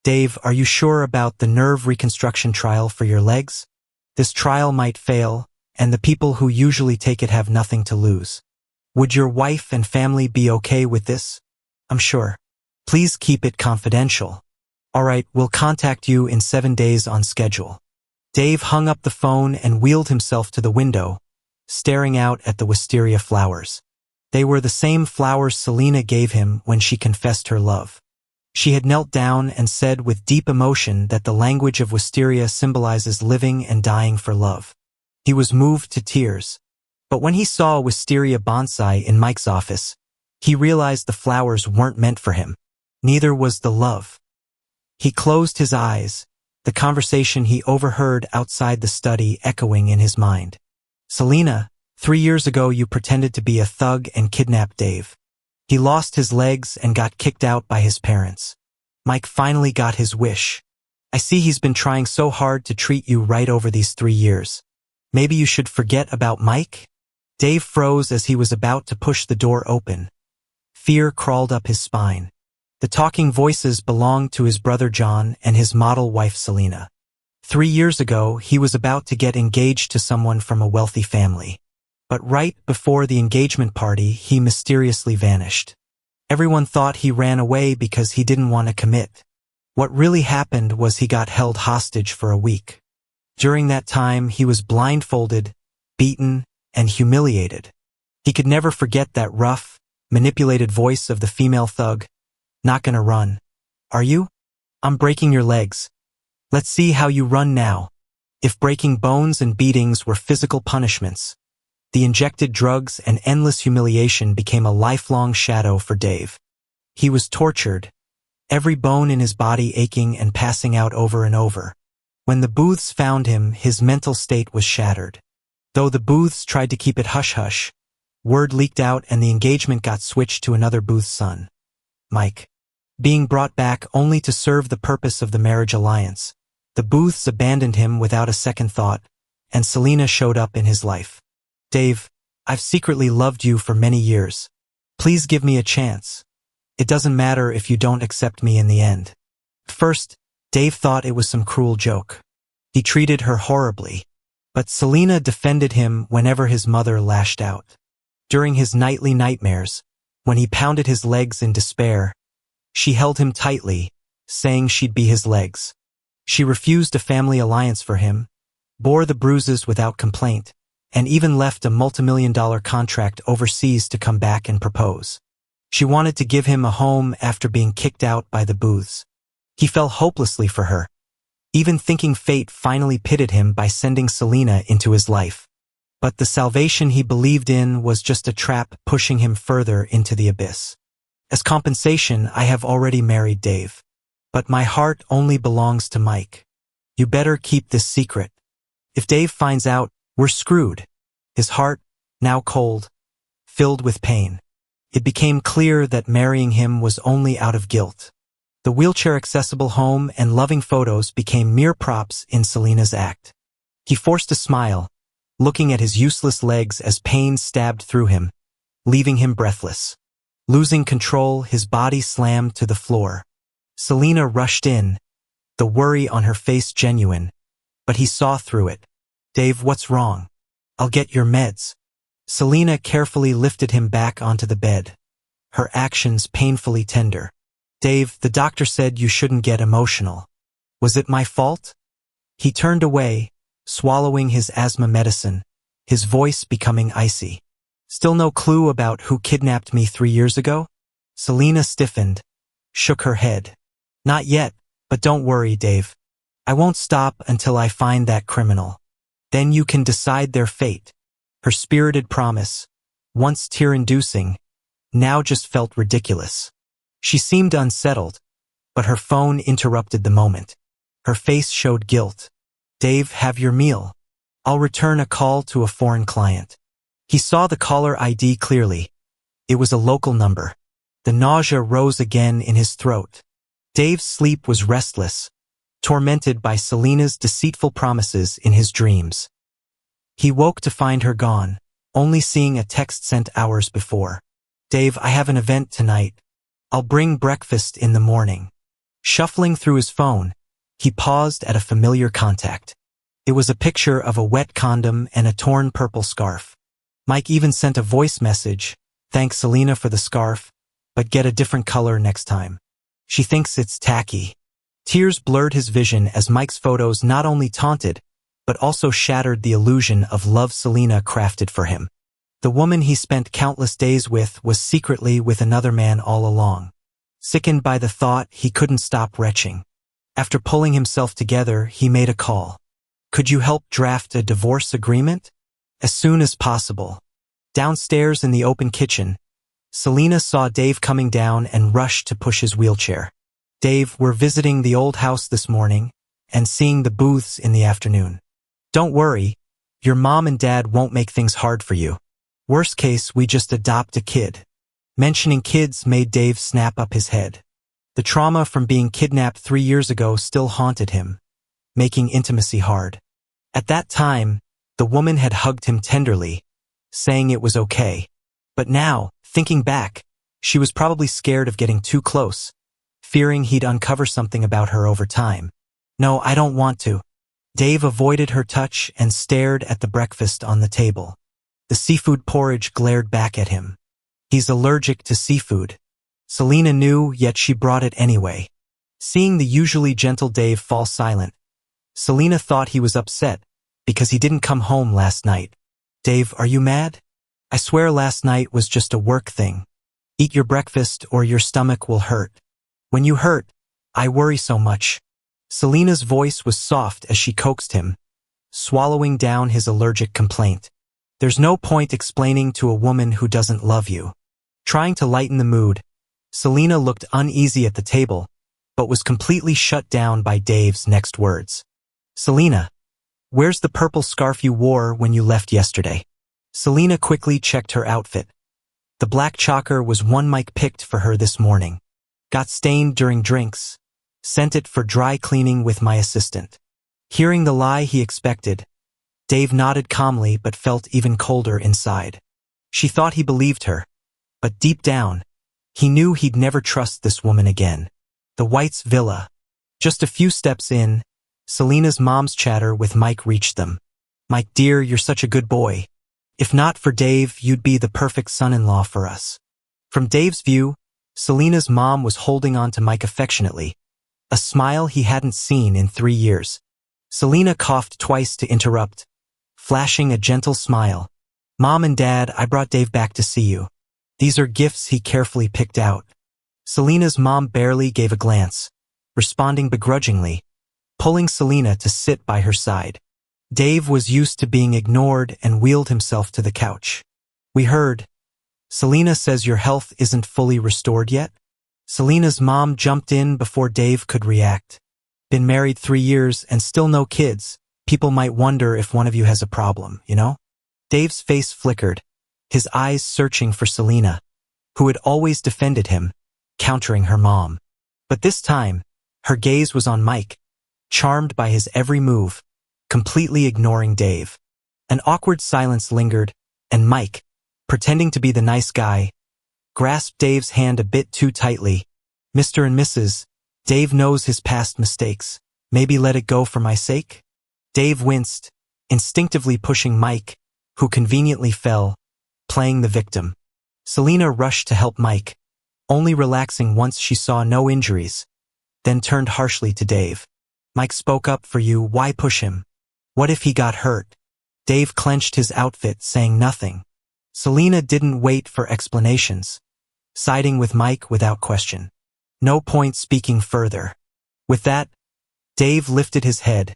Dave, are you sure about the nerve reconstruction trial for your legs? This trial might fail, and the people who usually take it have nothing to lose. Would your wife and family be okay with this? I'm sure. Please keep it confidential. All right, we'll contact you in 7 days on schedule. Dave hung up the phone and wheeled himself to the window, staring out at the wisteria flowers. They were the same flowers Selena gave him when she confessed her love. She had knelt down and said with deep emotion that the language of wisteria symbolizes living and dying for love. He was moved to tears. But when he saw a wisteria bonsai in Mike's office, he realized the flowers weren't meant for him. Neither was the love. He closed his eyes, the conversation he overheard outside the study echoing in his mind. Selena, 3 years ago you pretended to be a thug and kidnapped Dave. He lost his legs and got kicked out by his parents. Mike finally got his wish. I see he's been trying so hard to treat you right over these 3 years. Maybe you should forget about Mike? Dave froze as he was about to push the door open. Fear crawled up his spine. The talking voices belonged to his brother John and his model wife Selena. 3 years ago, he was about to get engaged to someone from a wealthy family. But right before the engagement party, he mysteriously vanished. Everyone thought he ran away because he didn't want to commit. What really happened was he got held hostage for a week. During that time, he was blindfolded, beaten, and humiliated. He could never forget that rough, manipulated voice of the female thug. Not gonna run. Are you? I'm breaking your legs. Let's see how you run now. If breaking bones and beatings were physical punishments, the injected drugs and endless humiliation became a lifelong shadow for Dave. He was tortured, every bone in his body aching and passing out over and over. When the booths found him, his mental state was shattered. Though the booths tried to keep it hush-hush, word leaked out and the engagement got switched to another booth's son, Mike. Being brought back only to serve the purpose of the marriage alliance, the booths abandoned him without a second thought, and Selena showed up in his life. Dave, I've secretly loved you for many years. Please give me a chance. It doesn't matter if you don't accept me in the end. First, Dave thought it was some cruel joke. He treated her horribly. But Selena defended him whenever his mother lashed out. During his nightly nightmares, when he pounded his legs in despair, she held him tightly, saying she'd be his legs. She refused a family alliance for him, bore the bruises without complaint, and even left a multimillion-dollar contract overseas to come back and propose. She wanted to give him a home after being kicked out by the booths. He fell hopelessly for her, even thinking fate finally pitted him by sending Selena into his life. But the salvation he believed in was just a trap pushing him further into the abyss. As compensation, I have already married Dave. But my heart only belongs to Mike. You better keep this secret. If Dave finds out, we're screwed. His heart, now cold, filled with pain. It became clear that marrying him was only out of guilt. The wheelchair-accessible home and loving photos became mere props in Selena's act. He forced a smile, looking at his useless legs as pain stabbed through him, leaving him breathless. Losing control, his body slammed to the floor. Selena rushed in, the worry on her face genuine, but he saw through it. Dave, what's wrong? I'll get your meds. Selena carefully lifted him back onto the bed, her actions painfully tender. Dave, the doctor said you shouldn't get emotional. Was it my fault? He turned away, swallowing his asthma medicine, his voice becoming icy. Still no clue about who kidnapped me 3 years ago? Selena stiffened, shook her head. Not yet, but don't worry, Dave. I won't stop until I find that criminal. Then you can decide their fate. Her spirited promise, once tear-inducing, now just felt ridiculous. She seemed unsettled, but her phone interrupted the moment. Her face showed guilt. Dave, have your meal. I'll return a call to a foreign client. He saw the caller ID clearly. It was a local number. The nausea rose again in his throat. Dave's sleep was restless, tormented by Selena's deceitful promises in his dreams. He woke to find her gone, only seeing a text sent hours before. Dave, I have an event tonight. I'll bring breakfast in the morning. Shuffling through his phone, he paused at a familiar contact. It was a picture of a wet condom and a torn purple scarf. Mike even sent a voice message, "Thanks Selena for the scarf, but get a different color next time. She thinks it's tacky." Tears blurred his vision as Mike's photos not only taunted, but also shattered the illusion of love Selena crafted for him. The woman he spent countless days with was secretly with another man all along. Sickened by the thought, he couldn't stop retching. After pulling himself together, he made a call. "Could you help draft a divorce agreement?" "As soon as possible." Downstairs in the open kitchen, Selena saw Dave coming down and rushed to push his wheelchair. "Dave, we're visiting the old house this morning and seeing the booths in the afternoon. Don't worry, your mom and dad won't make things hard for you. Worst case, we just adopt a kid." Mentioning kids made Dave snap up his head. The trauma from being kidnapped 3 years ago still haunted him, making intimacy hard. At that time, the woman had hugged him tenderly, saying it was okay. But now, thinking back, she was probably scared of getting too close, fearing he'd uncover something about her over time. "No, I don't want to." Dave avoided her touch and stared at the breakfast on the table. The seafood porridge glared back at him. He's allergic to seafood. Selena knew, yet she brought it anyway. Seeing the usually gentle Dave fall silent, Selena thought he was upset because he didn't come home last night. "Dave, are you mad? I swear last night was just a work thing. Eat your breakfast or your stomach will hurt. When you hurt, I worry so much." Selena's voice was soft as she coaxed him, swallowing down his allergic complaint. There's no point explaining to a woman who doesn't love you. Trying to lighten the mood, Selena looked uneasy at the table, but was completely shut down by Dave's next words. "Selena, where's the purple scarf you wore when you left yesterday?" Selena quickly checked her outfit. The black choker was one Mike picked for her this morning. "Got stained during drinks. Sent it for dry cleaning with my assistant." Hearing the lie he expected, Dave nodded calmly but felt even colder inside. She thought he believed her, but deep down, he knew he'd never trust this woman again. The White's villa. Just a few steps in, Selena's mom's chatter with Mike reached them. "Mike dear, you're such a good boy. If not for Dave, you'd be the perfect son-in-law for us." From Dave's view, Selena's mom was holding on to Mike affectionately, a smile he hadn't seen in 3 years. Selena coughed twice to interrupt, flashing a gentle smile. "Mom and Dad, I brought Dave back to see you. These are gifts he carefully picked out." Selena's mom barely gave a glance, responding begrudgingly, pulling Selena to sit by her side. Dave was used to being ignored and wheeled himself to the couch. "We heard. Selena says your health isn't fully restored yet?" Selena's mom jumped in before Dave could react. "Been married 3 years and still no kids. People might wonder if one of you has a problem, you know?" Dave's face flickered, his eyes searching for Selena, who had always defended him, countering her mom. But this time, her gaze was on Mike, charmed by his every move, completely ignoring Dave. An awkward silence lingered, and Mike, pretending to be the nice guy, grasped Dave's hand a bit too tightly. "Mr. and Mrs., Dave knows his past mistakes. Maybe let it go for my sake?" Dave winced, instinctively pushing Mike, who conveniently fell, playing the victim. Selena rushed to help Mike, only relaxing once she saw no injuries, then turned harshly to Dave. "Mike spoke up for you, why push him? What if he got hurt?" Dave clenched his outfit, saying nothing. Selena didn't wait for explanations, siding with Mike without question. No point speaking further. With that, Dave lifted his head,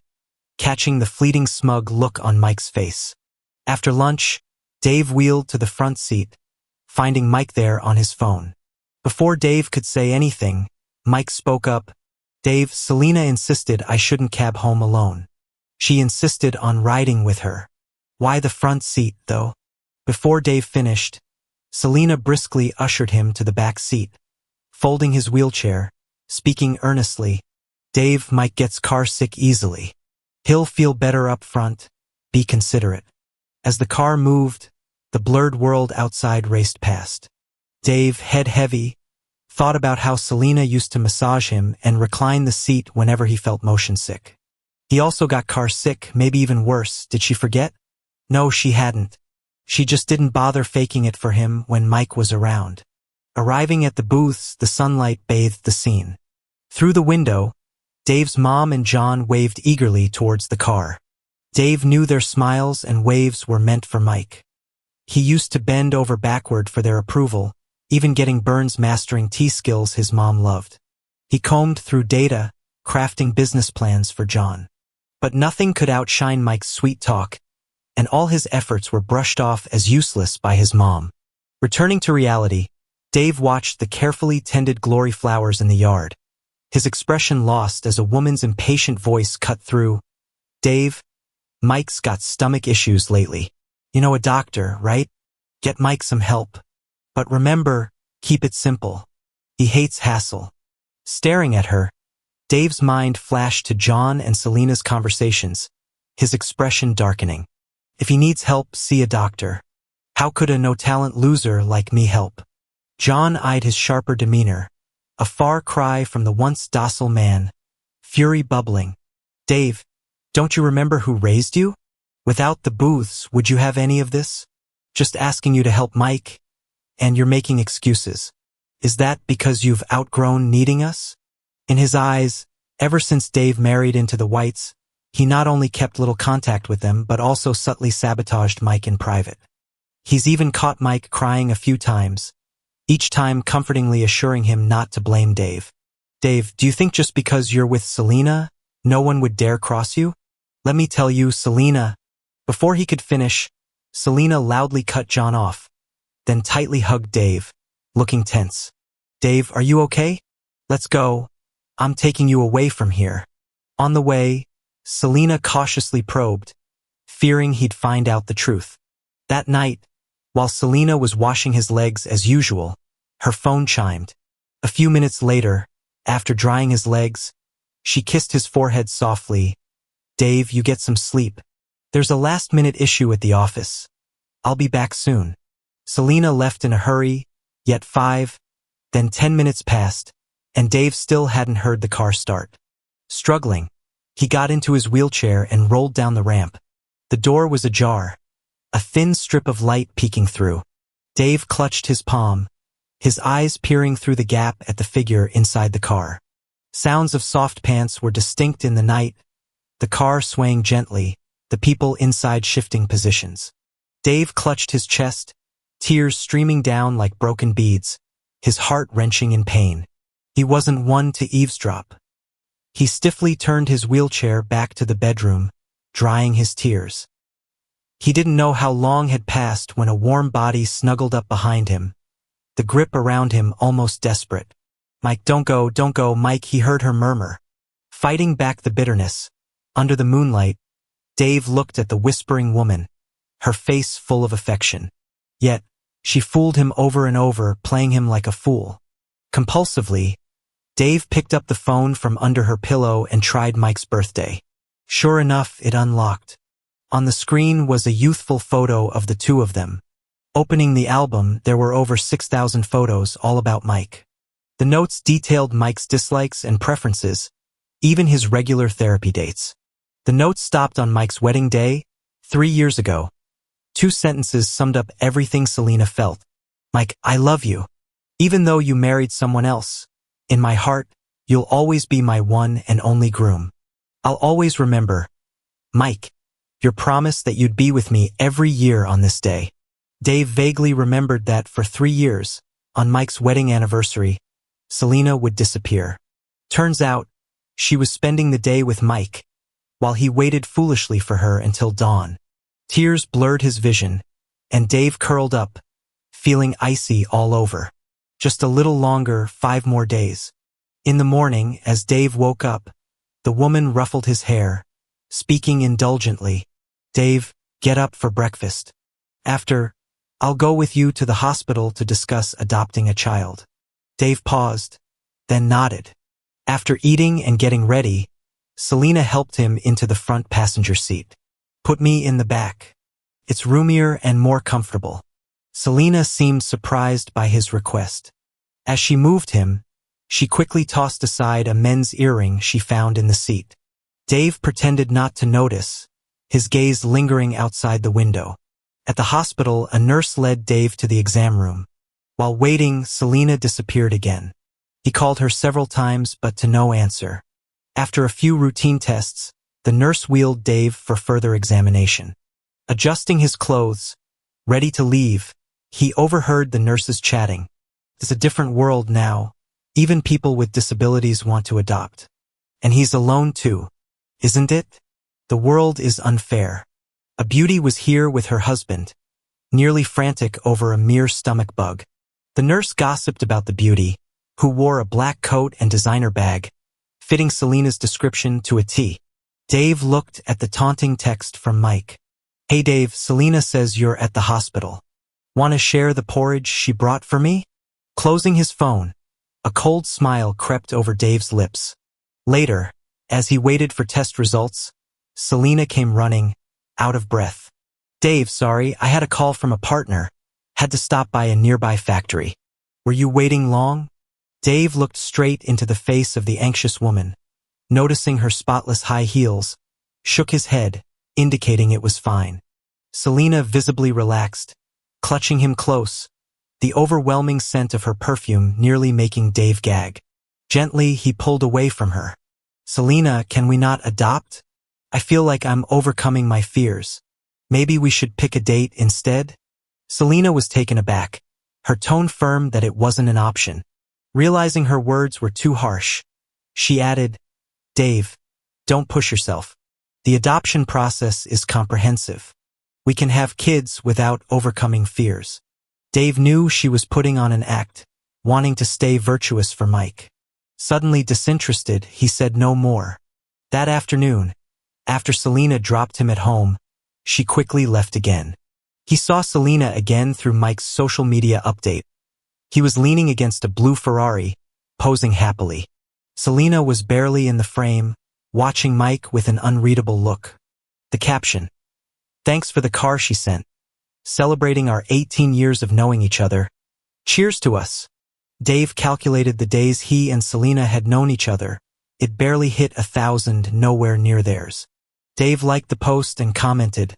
catching the fleeting smug look on Mike's face. After lunch, Dave wheeled to the front seat, finding Mike there on his phone. Before Dave could say anything, Mike spoke up. "Dave, Selena insisted I shouldn't cab home alone. She insisted on riding with her." "Why the front seat, though?" Before Dave finished, Selena briskly ushered him to the back seat, folding his wheelchair, speaking earnestly. "Dave, Mike gets car sick easily. He'll feel better up front. Be considerate." As the car moved, the blurred world outside raced past. Dave, head heavy, thought about how Selena used to massage him and recline the seat whenever he felt motion sick. He also got car sick, maybe even worse. Did she forget? No, she hadn't. She just didn't bother faking it for him when Mike was around. Arriving at the booths, the sunlight bathed the scene. Through the window, Dave's mom and John waved eagerly towards the car. Dave knew their smiles and waves were meant for Mike. He used to bend over backward for their approval, even getting Burns mastering T-skills his mom loved. He combed through data, crafting business plans for John. But nothing could outshine Mike's sweet talk, and all his efforts were brushed off as useless by his mom. Returning to reality, Dave watched the carefully tended glory flowers in the yard, his expression lost as a woman's impatient voice cut through. Dave, Mike's got stomach issues lately. You know a doctor, right? Get Mike some help. But remember, keep it simple. He hates hassle. Staring at her, Dave's mind flashed to John and Selena's conversations, his expression darkening. If he needs help, see a doctor. How could a no-talent loser like me help? John eyed his sharper demeanor, a far cry from the once docile man, fury bubbling. Dave, don't you remember who raised you? Without the booths, would you have any of this? Just asking you to help Mike, and you're making excuses. Is that because you've outgrown needing us? In his eyes, ever since Dave married into the Whites, he not only kept little contact with them but also subtly sabotaged Mike in private. He's even caught Mike crying a few times, each time comfortingly assuring him not to blame Dave. Dave, do you think just because you're with Selena, no one would dare cross you? Let me tell you, Selena. Before he could finish, Selena loudly cut John off, then tightly hugged Dave, looking tense. Dave, are you okay? Let's go. I'm taking you away from here. On the way, Selena cautiously probed, fearing he'd find out the truth. That night, while Selena was washing his legs as usual, her phone chimed. A few minutes later, after drying his legs, she kissed his forehead softly. Dave, you get some sleep. There's a last-minute issue at the office. I'll be back soon. Selena left in a hurry, yet 5, then 10 minutes passed, and Dave still hadn't heard the car start. Struggling, he got into his wheelchair and rolled down the ramp. The door was ajar, a thin strip of light peeking through. Dave clutched his palm, his eyes peering through the gap at the figure inside the car. Sounds of soft pants were distinct in the night, the car swaying gently, the people inside shifting positions. Dave clutched his chest, tears streaming down like broken beads, his heart wrenching in pain. He wasn't one to eavesdrop. He stiffly turned his wheelchair back to the bedroom, drying his tears. He didn't know how long had passed when a warm body snuggled up behind him, the grip around him almost desperate. Mike, don't go, Mike, he heard her murmur. Fighting back the bitterness, under the moonlight, Dave looked at the whispering woman, her face full of affection. Yet, she fooled him over and over, playing him like a fool. Compulsively, Dave picked up the phone from under her pillow and tried Mike's birthday. Sure enough, it unlocked. On the screen was a youthful photo of the two of them. Opening the album, there were over 6,000 photos all about Mike. The notes detailed Mike's dislikes and preferences, even his regular therapy dates. The notes stopped on Mike's wedding day, 3 years ago. 2 sentences summed up everything Selena felt. Mike, I love you. Even though you married someone else, in my heart, you'll always be my one and only groom. I'll always remember. Mike, your promise that you'd be with me every year on this day. Dave vaguely remembered that for 3 years, on Mike's wedding anniversary, Selena would disappear. Turns out, she was spending the day with Mike, while he waited foolishly for her until dawn. Tears blurred his vision, and Dave curled up, feeling icy all over. Just a little longer, 5 more days. In the morning, as Dave woke up, the woman ruffled his hair, speaking indulgently. Dave, get up for breakfast. After, I'll go with you to the hospital to discuss adopting a child. Dave paused, then nodded. After eating and getting ready, Selena helped him into the front passenger seat. Put me in the back. It's roomier and more comfortable. Selena seemed surprised by his request. As she moved him, she quickly tossed aside a men's earring she found in the seat. Dave pretended not to notice, his gaze lingering outside the window. At the hospital, a nurse led Dave to the exam room. While waiting, Selena disappeared again. He called her several times, but to no answer. After a few routine tests, the nurse wheeled Dave for further examination. Adjusting his clothes, ready to leave, he overheard the nurses chatting. It's a different world now. Even people with disabilities want to adopt. And he's alone too, isn't it? The world is unfair. A beauty was here with her husband, nearly frantic over a mere stomach bug. The nurse gossiped about the beauty, who wore a black coat and designer bag, fitting Selena's description to a T. Dave looked at the taunting text from Mike. "Hey Dave, Selena says you're at the hospital. Want to share the porridge she brought for me?" Closing his phone, a cold smile crept over Dave's lips. Later, as he waited for test results, Selena came running, out of breath. "Dave, sorry, I had a call from a partner. Had to stop by a nearby factory. Were you waiting long?" Dave looked straight into the face of the anxious woman, noticing her spotless high heels, shook his head, indicating it was fine. Selena visibly relaxed, clutching him close, the overwhelming scent of her perfume nearly making Dave gag. Gently, he pulled away from her. "Selena, can we not adopt? I feel like I'm overcoming my fears. Maybe we should pick a date instead?" Selena was taken aback, her tone firm that it wasn't an option. Realizing her words were too harsh, she added, "Dave, don't push yourself. The adoption process is comprehensive. We can have kids without overcoming fears." Dave knew she was putting on an act, wanting to stay virtuous for Mike. Suddenly disinterested, he said no more. That afternoon, after Selena dropped him at home, she quickly left again. He saw Selena again through Mike's social media update. He was leaning against a blue Ferrari, posing happily. Selena was barely in the frame, watching Mike with an unreadable look. The caption, "Thanks for the car she sent. Celebrating our 18 years of knowing each other. Cheers to us." Dave calculated the days he and Selena had known each other. It barely hit 1,000, nowhere near theirs. Dave liked the post and commented,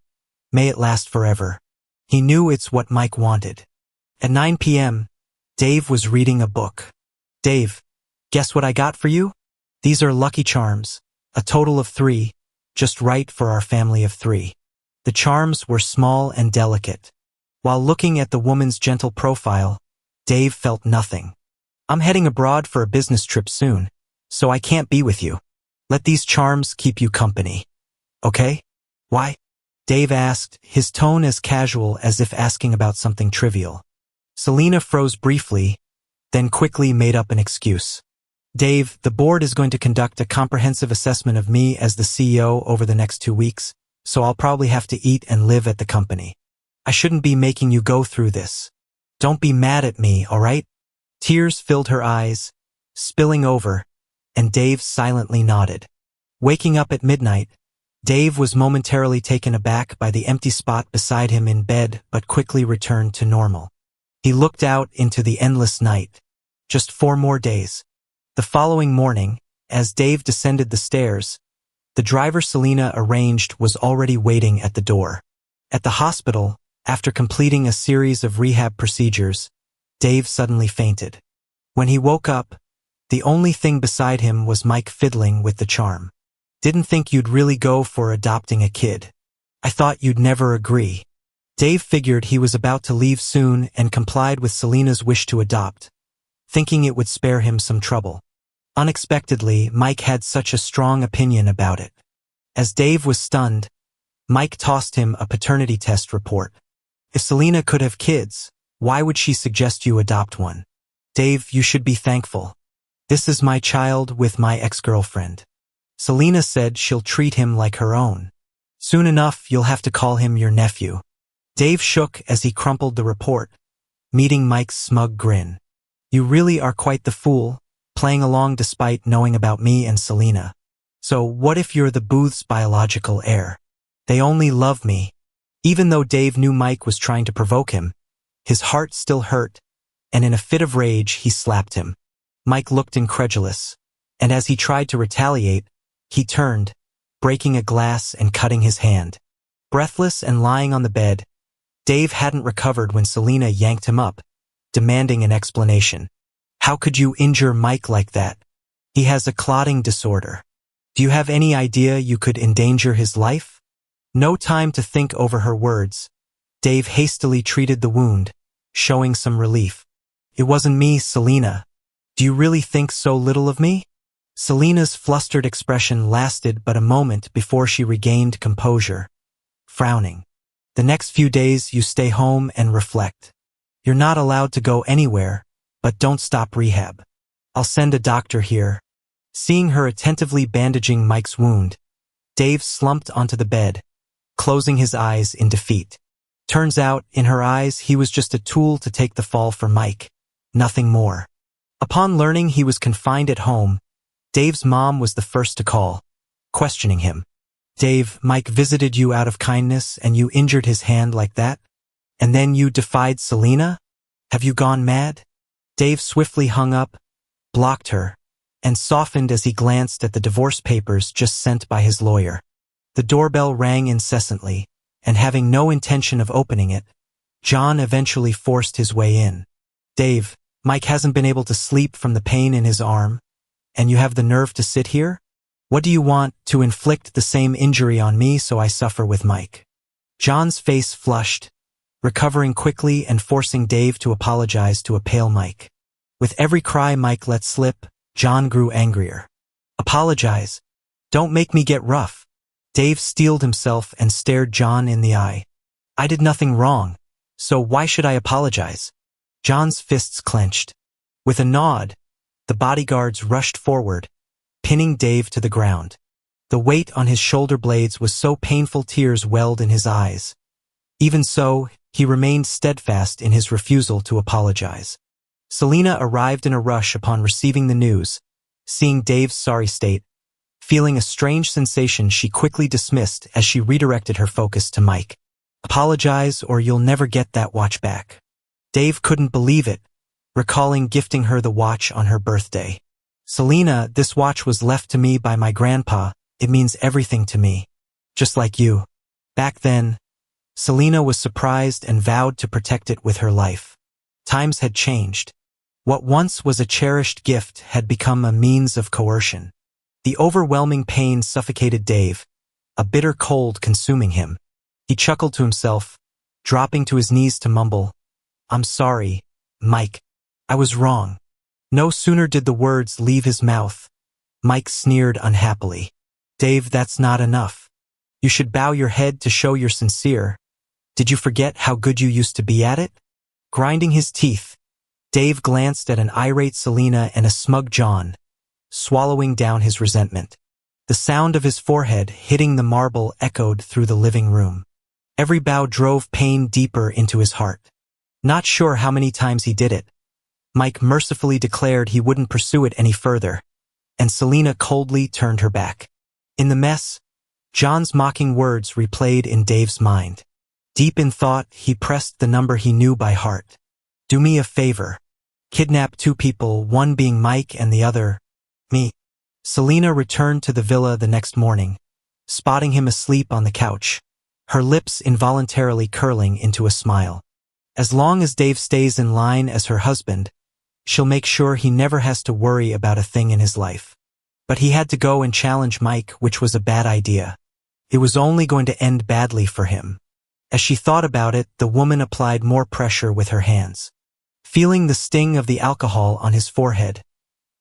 "May it last forever." He knew it's what Mike wanted. At 9 p.m., Dave was reading a book. "Dave, guess what I got for you? These are Lucky Charms, a total of 3, just right for our family of 3. The charms were small and delicate. While looking at the woman's gentle profile, Dave felt nothing. "I'm heading abroad for a business trip soon, so I can't be with you. Let these charms keep you company. Okay?" "Why?" Dave asked, his tone as casual as if asking about something trivial. Selena froze briefly, then quickly made up an excuse. "Dave, the board is going to conduct a comprehensive assessment of me as the CEO over the next 2 weeks, so I'll probably have to eat and live at the company. I shouldn't be making you go through this. Don't be mad at me, all right?" Tears filled her eyes, spilling over, and Dave silently nodded. Waking up at midnight, Dave was momentarily taken aback by the empty spot beside him in bed but quickly returned to normal. He looked out into the endless night. Just 4 more days. The following morning, as Dave descended the stairs, the driver Selena arranged was already waiting at the door. At the hospital, after completing a series of rehab procedures, Dave suddenly fainted. When he woke up, the only thing beside him was Mike fiddling with the charm. "Didn't think you'd really go for adopting a kid. I thought you'd never agree." Dave figured he was about to leave soon and complied with Selena's wish to adopt, thinking it would spare him some trouble. Unexpectedly, Mike had such a strong opinion about it. As Dave was stunned, Mike tossed him a paternity test report. "If Selena could have kids, why would she suggest you adopt one? Dave, you should be thankful. This is my child with my ex-girlfriend. Selena said she'll treat him like her own. Soon enough, you'll have to call him your nephew." Dave shook as he crumpled the report, meeting Mike's smug grin. "You really are quite the fool, playing along despite knowing about me and Selena. So what if you're the Booth's biological heir? They only love me." Even though Dave knew Mike was trying to provoke him, his heart still hurt, and in a fit of rage he slapped him. Mike looked incredulous, and as he tried to retaliate, he turned, breaking a glass and cutting his hand. Breathless and lying on the bed, Dave hadn't recovered when Selena yanked him up, demanding an explanation. How could you injure Mike like that? He has a clotting disorder. Do you have any idea you could endanger his life? No time to think over her words. Dave hastily treated the wound, showing some relief. It wasn't me, Selena. Do you really think so little of me? Selena's flustered expression lasted but a moment before she regained composure, frowning. The next few days you stay home and reflect. You're not allowed to go anywhere, but don't stop rehab. I'll send a doctor here. Seeing her attentively bandaging Mike's wound, Dave slumped onto the bed, closing his eyes in defeat. Turns out, in her eyes, he was just a tool to take the fall for Mike, nothing more. Upon learning he was confined at home, Dave's mom was the first to call, questioning him. Dave, Mike visited you out of kindness and you injured his hand like that? And then you defied Selena? Have you gone mad? Dave swiftly hung up, blocked her, and softened as he glanced at the divorce papers just sent by his lawyer. The doorbell rang incessantly, and having no intention of opening it, John eventually forced his way in. Dave, Mike hasn't been able to sleep from the pain in his arm, and you have the nerve to sit here? What do you want, to inflict the same injury on me so I suffer with Mike? John's face flushed, recovering quickly and forcing Dave to apologize to a pale Mike. With every cry Mike let slip, John grew angrier. Apologize. Don't make me get rough. Dave steeled himself and stared John in the eye. I did nothing wrong, so why should I apologize? John's fists clenched. With a nod, the bodyguards rushed forward, pinning Dave to the ground. The weight on his shoulder blades was so painful tears welled in his eyes. Even so, he remained steadfast in his refusal to apologize. Selena arrived in a rush upon receiving the news. Seeing Dave's sorry state, feeling a strange sensation she quickly dismissed as she redirected her focus to Mike. Apologize or you'll never get that watch back. Dave couldn't believe it, recalling gifting her the watch on her birthday. Selena, this watch was left to me by my grandpa. It means everything to me. Just like you. Back then, Selena was surprised and vowed to protect it with her life. Times had changed. What once was a cherished gift had become a means of coercion. The overwhelming pain suffocated Dave, a bitter cold consuming him. He chuckled to himself, dropping to his knees to mumble, I'm sorry, Mike. I was wrong. No sooner did the words leave his mouth, Mike sneered unhappily. Dave, that's not enough. You should bow your head to show you're sincere. Did you forget how good you used to be at it? Grinding his teeth, Dave glanced at an irate Selena and a smug John, swallowing down his resentment. The sound of his forehead hitting the marble echoed through the living room. Every bow drove pain deeper into his heart. Not sure how many times he did it, Mike mercifully declared he wouldn't pursue it any further, and Selena coldly turned her back. In the mess, John's mocking words replayed in Dave's mind. Deep in thought, he pressed the number he knew by heart. Do me a favor. Kidnap 2 people, one being Mike and the other, me. Selena returned to the villa the next morning, spotting him asleep on the couch, her lips involuntarily curling into a smile. As long as Dave stays in line as her husband, she'll make sure he never has to worry about a thing in his life. But he had to go and challenge Mike, which was a bad idea. It was only going to end badly for him. As she thought about it, the woman applied more pressure with her hands. Feeling the sting of the alcohol on his forehead,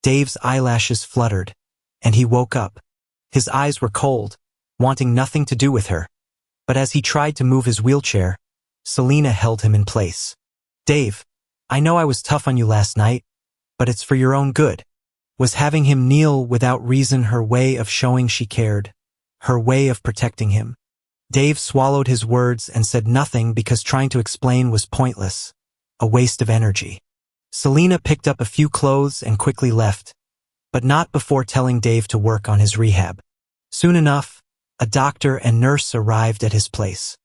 Dave's eyelashes fluttered, and he woke up. His eyes were cold, wanting nothing to do with her. But as he tried to move his wheelchair, Selena held him in place. Dave, I know I was tough on you last night, but it's for your own good. Was having him kneel without reason her way of showing she cared, her way of protecting him? Dave swallowed his words and said nothing because trying to explain was pointless, a waste of energy. Selena picked up a few clothes and quickly left, but not before telling Dave to work on his rehab. Soon enough, a doctor and nurse arrived at his place.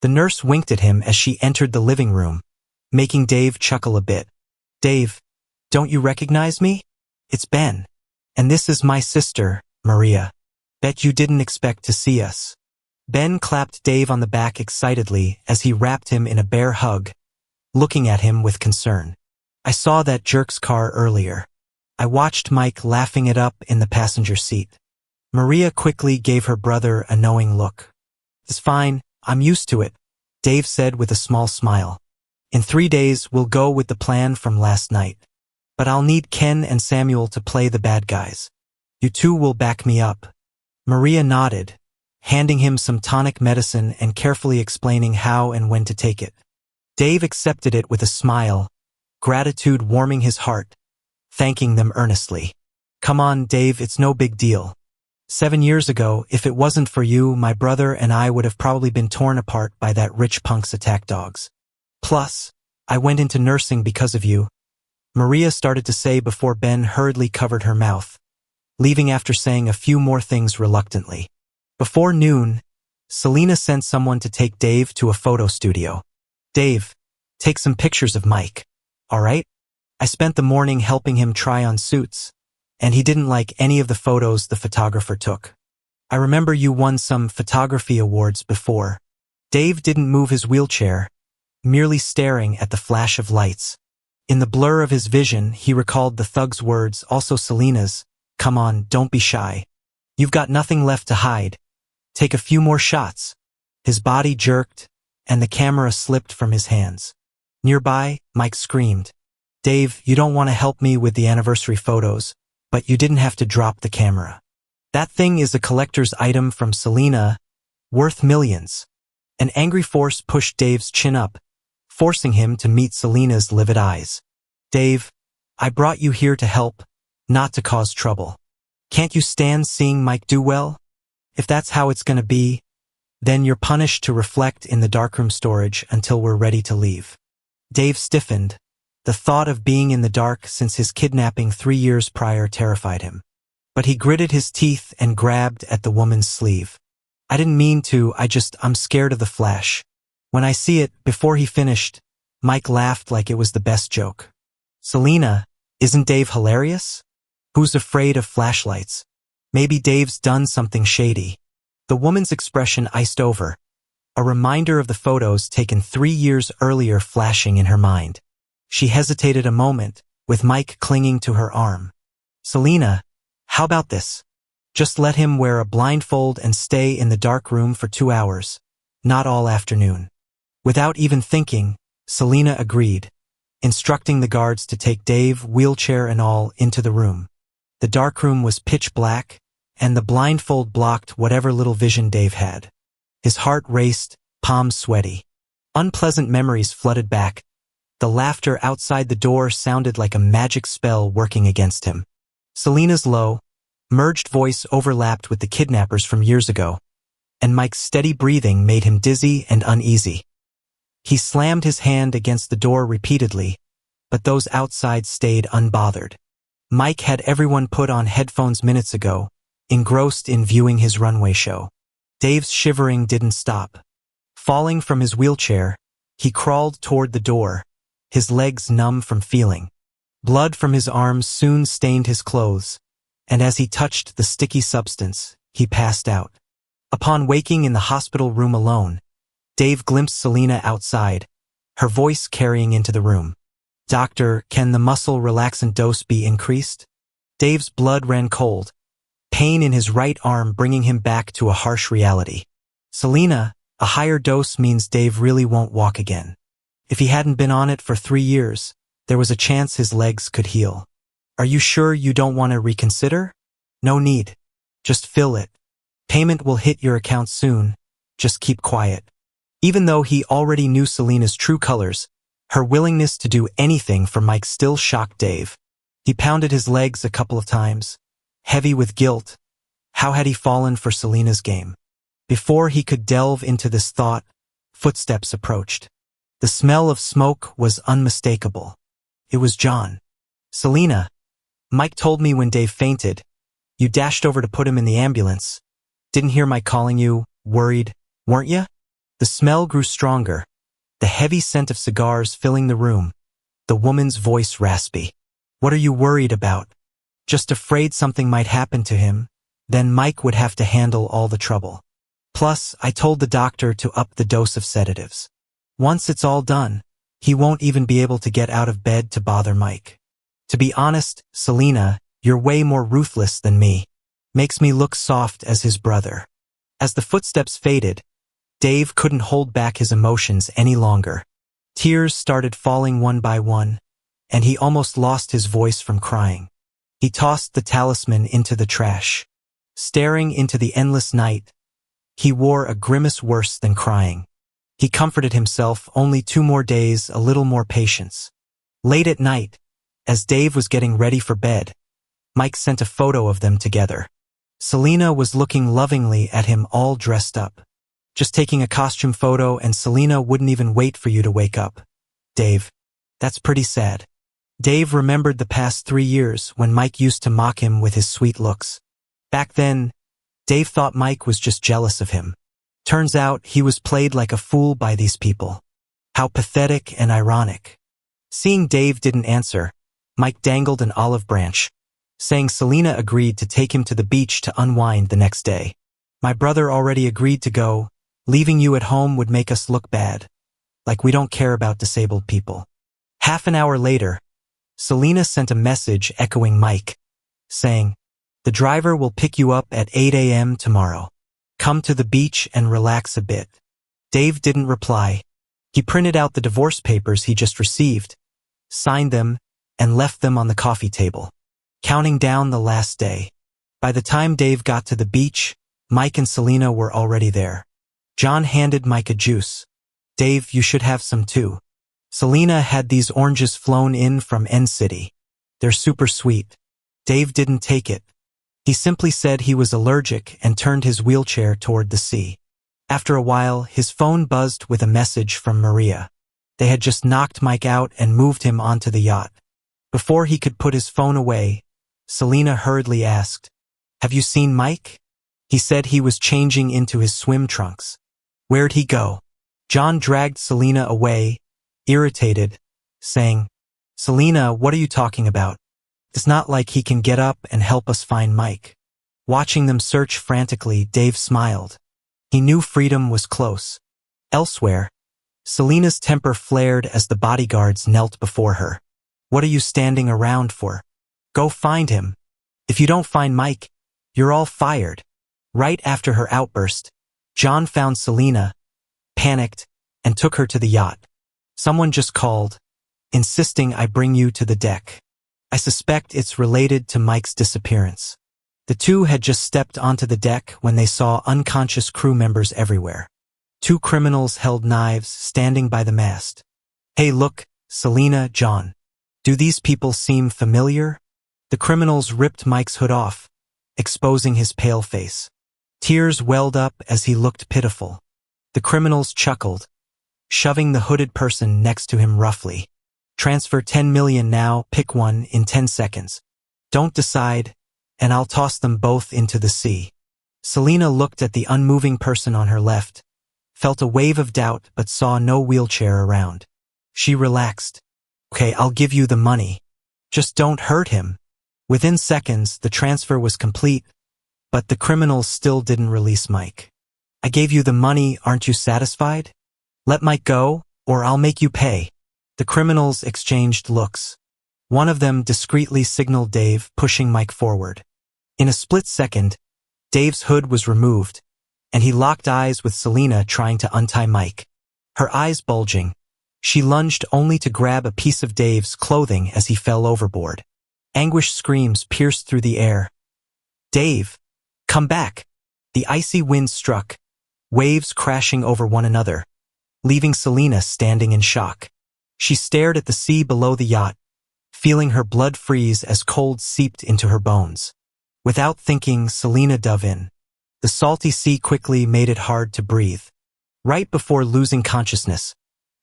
The nurse winked at him as she entered the living room, making Dave chuckle a bit. Dave, don't you recognize me? It's Ben. And this is my sister, Maria. Bet you didn't expect to see us. Ben clapped Dave on the back excitedly as he wrapped him in a bear hug, looking at him with concern. I saw that jerk's car earlier. I watched Mike laughing it up in the passenger seat. Maria quickly gave her brother a knowing look. It's fine, I'm used to it, Dave said with a small smile. In 3 days, we'll go with the plan from last night. But I'll need Ken and Samuel to play the bad guys. You two will back me up. Maria nodded, handing him some tonic medicine and carefully explaining how and when to take it. Dave accepted it with a smile, gratitude warming his heart, thanking them earnestly. Come on, Dave, it's no big deal. 7 years ago, if it wasn't for you, my brother and I would have probably been torn apart by that rich punk's attack dogs. Plus, I went into nursing because of you, Maria started to say before Ben hurriedly covered her mouth, leaving after saying a few more things reluctantly. Before noon, Selena sent someone to take Dave to a photo studio. Dave, take some pictures of Mike, all right? I spent the morning helping him try on suits, and he didn't like any of the photos the photographer took. I remember you won some photography awards before. Dave didn't move his wheelchair, merely staring at the flash of lights. In the blur of his vision, he recalled the thug's words, also Selena's, "Come on, don't be shy. You've got nothing left to hide. Take a few more shots." His body jerked, and the camera slipped from his hands. Nearby, Mike screamed, "Dave, you don't want to help me with the anniversary photos, but you didn't have to drop the camera. That thing is a collector's item from Selena, worth millions." An angry force pushed Dave's chin up, forcing him to meet Selena's livid eyes. "Dave, I brought you here to help, not to cause trouble. Can't you stand seeing Mike do well? If that's how it's gonna be, then you're punished to reflect in the darkroom storage until we're ready to leave." Dave stiffened. The thought of being in the dark since his kidnapping 3 years prior terrified him. But he gritted his teeth and grabbed at the woman's sleeve. "I didn't mean to, I'm scared of the flash. When I see it," before he finished, Mike laughed like it was the best joke. "Selena, isn't Dave hilarious? Who's afraid of flashlights? Maybe Dave's done something shady." The woman's expression iced over, a reminder of the photos taken 3 years earlier flashing in her mind. She hesitated a moment, with Mike clinging to her arm. "Selena, how about this? Just let him wear a blindfold and stay in the dark room for 2 hours, not all afternoon." Without even thinking, Selena agreed, instructing the guards to take Dave, wheelchair and all, into the room. The darkroom was pitch black, and the blindfold blocked whatever little vision Dave had. His heart raced, palms sweaty. Unpleasant memories flooded back. The laughter outside the door sounded like a magic spell working against him. Selena's low, merged voice overlapped with the kidnappers from years ago, and Mike's steady breathing made him dizzy and uneasy. He slammed his hand against the door repeatedly, but those outside stayed unbothered. Mike had everyone put on headphones minutes ago, engrossed in viewing his runway show. Dave's shivering didn't stop. Falling from his wheelchair, he crawled toward the door, his legs numb from feeling. Blood from his arms soon stained his clothes, and as he touched the sticky substance, he passed out. Upon waking in the hospital room alone, Dave glimpsed Selena outside, her voice carrying into the room. "Doctor, can the muscle relaxant dose be increased?" Dave's blood ran cold, pain in his right arm bringing him back to a harsh reality. "Selena, a higher dose means Dave really won't walk again. If he hadn't been on it for 3 years, there was a chance his legs could heal. Are you sure you don't want to reconsider?" "No need. Just fill it. Payment will hit your account soon. Just keep quiet." Even though he already knew Selena's true colors, her willingness to do anything for Mike still shocked Dave. He pounded his legs a couple of times, heavy with guilt. How had he fallen for Selena's game? Before he could delve into this thought, footsteps approached. The smell of smoke was unmistakable. It was John. "Selena, Mike told me when Dave fainted, you dashed over to put him in the ambulance. Didn't hear Mike calling you, worried, weren't you?" The smell grew stronger, the heavy scent of cigars filling the room. the woman's voice raspy. What are you worried about? Just afraid something might happen to him, then Mike would have to handle all the trouble. Plus, I told the doctor to up the dose of sedatives. Once it's all done, he won't even be able to get out of bed to bother Mike. To be honest, Selena, you're way more ruthless than me. Makes me look soft as his brother. As the footsteps faded, Dave couldn't hold back his emotions any longer. Tears started falling one by one, and he almost lost his voice from crying. He tossed the talisman into the trash. Staring into the endless night, he wore a grimace worse than crying. He comforted himself, only 2 more days, a little more patience. Late at night, as Dave was getting ready for bed, Mike sent a photo of them together. Selena was looking lovingly at him, all dressed up. Just taking a costume photo, and Selena wouldn't even wait for you to wake up. Dave. That's pretty sad. Dave remembered the past 3 years when Mike used to mock him with his sweet looks. Back then, Dave thought Mike was just jealous of him. Turns out he was played like a fool by these people. How pathetic and ironic. Seeing Dave didn't answer, Mike dangled an olive branch, saying Selena agreed to take him to the beach to unwind the next day. My brother already agreed to go. Leaving you at home would make us look bad. Like we don't care about disabled people. Half an hour later, Selena sent a message echoing Mike, saying, the driver will pick you up at 8 a.m. tomorrow. Come to the beach and relax a bit. Dave didn't reply. He printed out the divorce papers he just received, signed them, and left them on the coffee table, counting down the last day. By the time Dave got to the beach, Mike and Selena were already there. John handed Mike a juice. Dave, you should have some too. Selena had these oranges flown in from N-City. They're super sweet. Dave didn't take it. He simply said he was allergic and turned his wheelchair toward the sea. After a while, his phone buzzed with a message from Maria. They had just knocked Mike out and moved him onto the yacht. Before he could put his phone away, Selena hurriedly asked, have you seen Mike? He said he was changing into his swim trunks. Where'd he go? John dragged Selena away, irritated, saying, Selena, what are you talking about? It's not like he can get up and help us find Mike. Watching them search frantically, Dave smiled. He knew freedom was close. Elsewhere, Selena's temper flared as the bodyguards knelt before her. What are you standing around for? Go find him. If you don't find Mike, you're all fired. Right after her outburst, John found Selena, panicked, and took her to the yacht. Someone just called, insisting I bring you to the deck. I suspect it's related to Mike's disappearance. The two had just stepped onto the deck when they saw unconscious crew members everywhere. 2 criminals held knives standing by the mast. Hey look, Selena, John. Do these people seem familiar? The criminals ripped Mike's hood off, exposing his pale face. Tears welled up as he looked pitiful. The criminals chuckled, shoving the hooded person next to him roughly. Transfer 10 million now, pick one in 10 seconds. Don't decide, and I'll toss them both into the sea. Selena looked at the unmoving person on her left, felt a wave of doubt but saw no wheelchair around. She relaxed. Okay, I'll give you the money. Just don't hurt him. Within seconds, the transfer was complete, but the criminals still didn't release Mike. I gave you the money, aren't you satisfied? Let Mike go, or I'll make you pay. The criminals exchanged looks. One of them discreetly signaled Dave, pushing Mike forward. In a split second, Dave's hood was removed, and he locked eyes with Selena trying to untie Mike. Her eyes bulging, she lunged only to grab a piece of Dave's clothing as he fell overboard. Anguished screams pierced through the air. Dave, come back! The icy wind struck, waves crashing over one another, leaving Selena standing in shock. She stared at the sea below the yacht, feeling her blood freeze as cold seeped into her bones. Without thinking, Selena dove in. The salty sea quickly made it hard to breathe. Right before losing consciousness,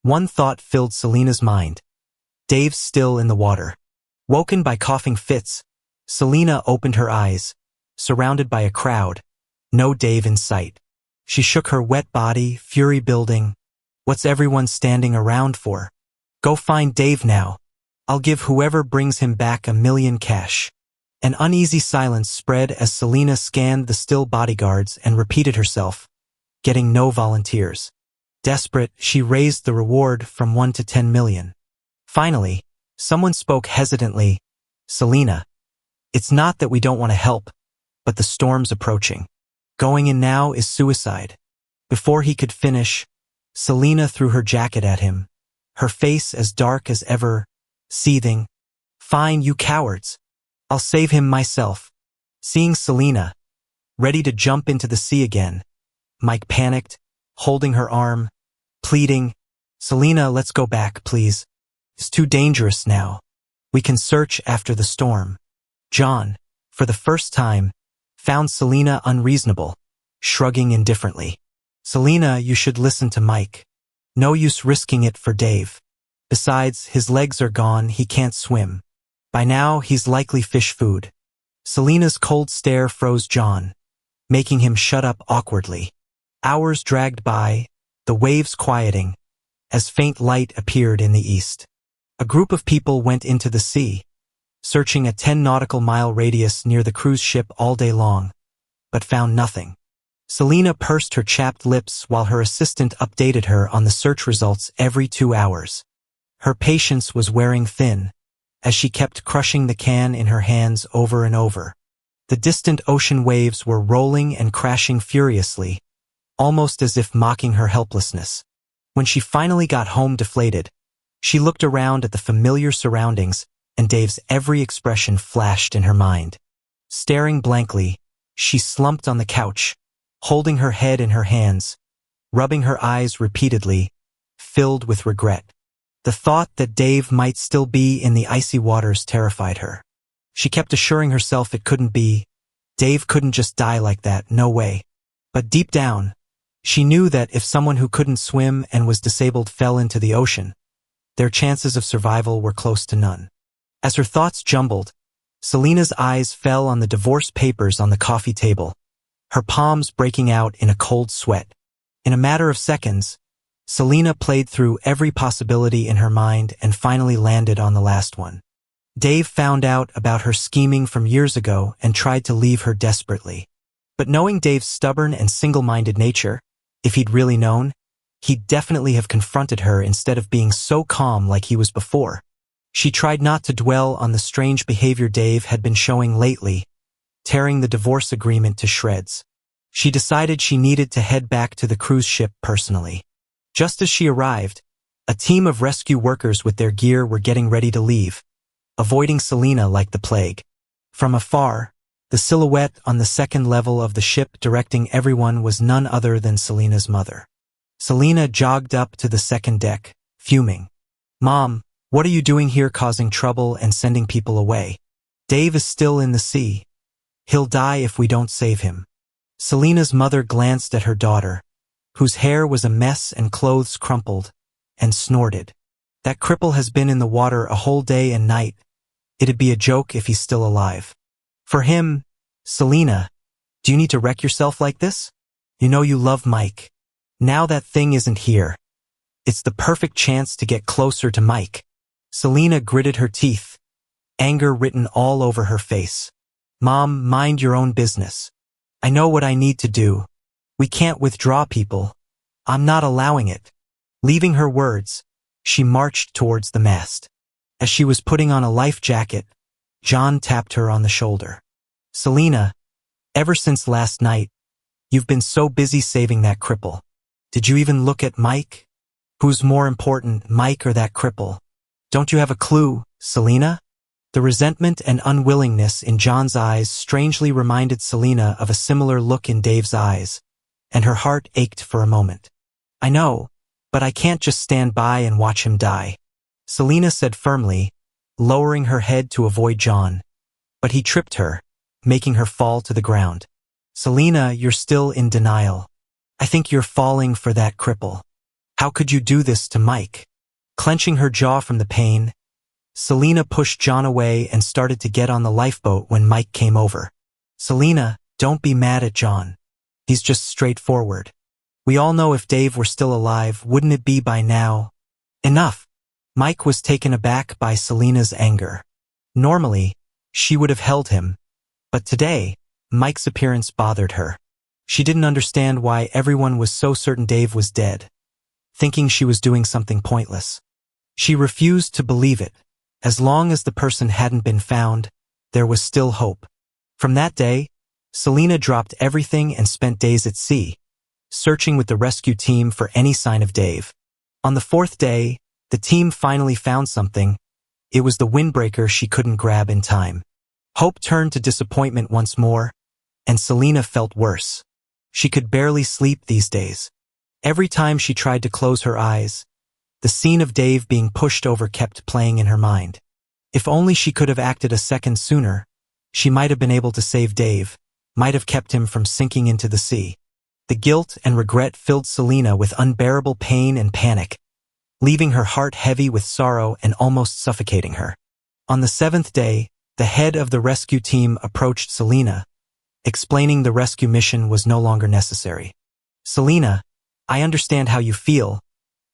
one thought filled Selena's mind. Dave's still in the water. Woken by coughing fits, Selena opened her eyes, surrounded by a crowd, no Dave in sight. She shook her wet body, fury building. What's everyone standing around for? Go find Dave now. I'll give whoever brings him back $1 million cash. An uneasy silence spread as Selena scanned the still bodyguards and repeated herself, getting no volunteers. Desperate, she raised the reward from 1 to 10 million. Finally, someone spoke hesitantly. Selena, it's not that we don't want to help, but the storm's approaching. Going in now is suicide. Before he could finish, Selena threw her jacket at him, her face as dark as ever, seething. Fine, you cowards. I'll save him myself. Seeing Selena, ready to jump into the sea again, Mike panicked, holding her arm, pleading, Selena, let's go back, please. It's too dangerous now. We can search after the storm. John, for the first time, found Selena unreasonable, shrugging indifferently. Selena, you should listen to Mike. No use risking it for Dave. Besides, his legs are gone, he can't swim. By now, he's likely fish food. Selena's cold stare froze John, making him shut up awkwardly. Hours dragged by, the waves quieting, as faint light appeared in the east. A group of people went into the sea, searching a 10 nautical mile radius near the cruise ship all day long, but found nothing. Selena pursed her chapped lips while her assistant updated her on the search results every 2 hours. Her patience was wearing thin, as she kept crushing the can in her hands over and over. The distant ocean waves were rolling and crashing furiously, almost as if mocking her helplessness. When she finally got home deflated, she looked around at the familiar surroundings, and Dave's every expression flashed in her mind. Staring blankly, she slumped on the couch, holding her head in her hands, rubbing her eyes repeatedly, filled with regret. The thought that Dave might still be in the icy waters terrified her. She kept assuring herself it couldn't be. Dave couldn't just die like that, no way. But deep down, she knew that if someone who couldn't swim and was disabled fell into the ocean, their chances of survival were close to none. As her thoughts jumbled, Selena's eyes fell on the divorce papers on the coffee table, her palms breaking out in a cold sweat. In a matter of seconds, Selena played through every possibility in her mind and finally landed on the last one. Dave found out about her scheming from years ago and tried to leave her desperately. But knowing Dave's stubborn and single-minded nature, if he'd really known, he'd definitely have confronted her instead of being so calm like he was before. She tried not to dwell on the strange behavior Dave had been showing lately, tearing the divorce agreement to shreds. She decided she needed to head back to the cruise ship personally. Just as she arrived, a team of rescue workers with their gear were getting ready to leave, avoiding Selena like the plague. From afar, the silhouette on the second level of the ship directing everyone was none other than Selena's mother. Selena jogged up to the second deck, fuming. Mom, what are you doing here causing trouble and sending people away? Dave is still in the sea. He'll die if we don't save him. Selena's mother glanced at her daughter, whose hair was a mess and clothes crumpled, and snorted. That cripple has been in the water a whole day and night. It'd be a joke if he's still alive. For him, Selena, do you need to wreck yourself like this? You know you love Mike. Now that thing isn't here. It's the perfect chance to get closer to Mike. Selena gritted her teeth, anger written all over her face. Mom, mind your own business. I know what I need to do. We can't withdraw people. I'm not allowing it. Leaving her words, she marched towards the mast. As she was putting on a life jacket, John tapped her on the shoulder. Selena, ever since last night, you've been so busy saving that cripple. Did you even look at Mike? Who's more important, Mike or that cripple? Don't you have a clue, Selena? The resentment and unwillingness in John's eyes strangely reminded Selena of a similar look in Dave's eyes, and her heart ached for a moment. I know, but I can't just stand by and watch him die, Selena said firmly, lowering her head to avoid John. But he tripped her, making her fall to the ground. Selena, you're still in denial. I think you're falling for that cripple. How could you do this to Mike? Clenching her jaw from the pain, Selena pushed John away and started to get on the lifeboat when Mike came over. Selena, don't be mad at John. He's just straightforward. We all know if Dave were still alive, wouldn't it be by now? Enough. Mike was taken aback by Selena's anger. Normally, she would have held him, but today, Mike's appearance bothered her. She didn't understand why everyone was so certain Dave was dead, thinking she was doing something pointless. She refused to believe it. As long as the person hadn't been found, there was still hope. From that day, Selena dropped everything and spent days at sea, searching with the rescue team for any sign of Dave. On the fourth day, the team finally found something. It was the windbreaker she couldn't grab in time. Hope turned to disappointment once more, and Selena felt worse. She could barely sleep these days. Every time she tried to close her eyes, the scene of Dave being pushed over kept playing in her mind. If only she could have acted a second sooner, she might have been able to save Dave, might have kept him from sinking into the sea. The guilt and regret filled Selena with unbearable pain and panic, leaving her heart heavy with sorrow and almost suffocating her. On the seventh day, the head of the rescue team approached Selena, explaining the rescue mission was no longer necessary. "Selena, I understand how you feel,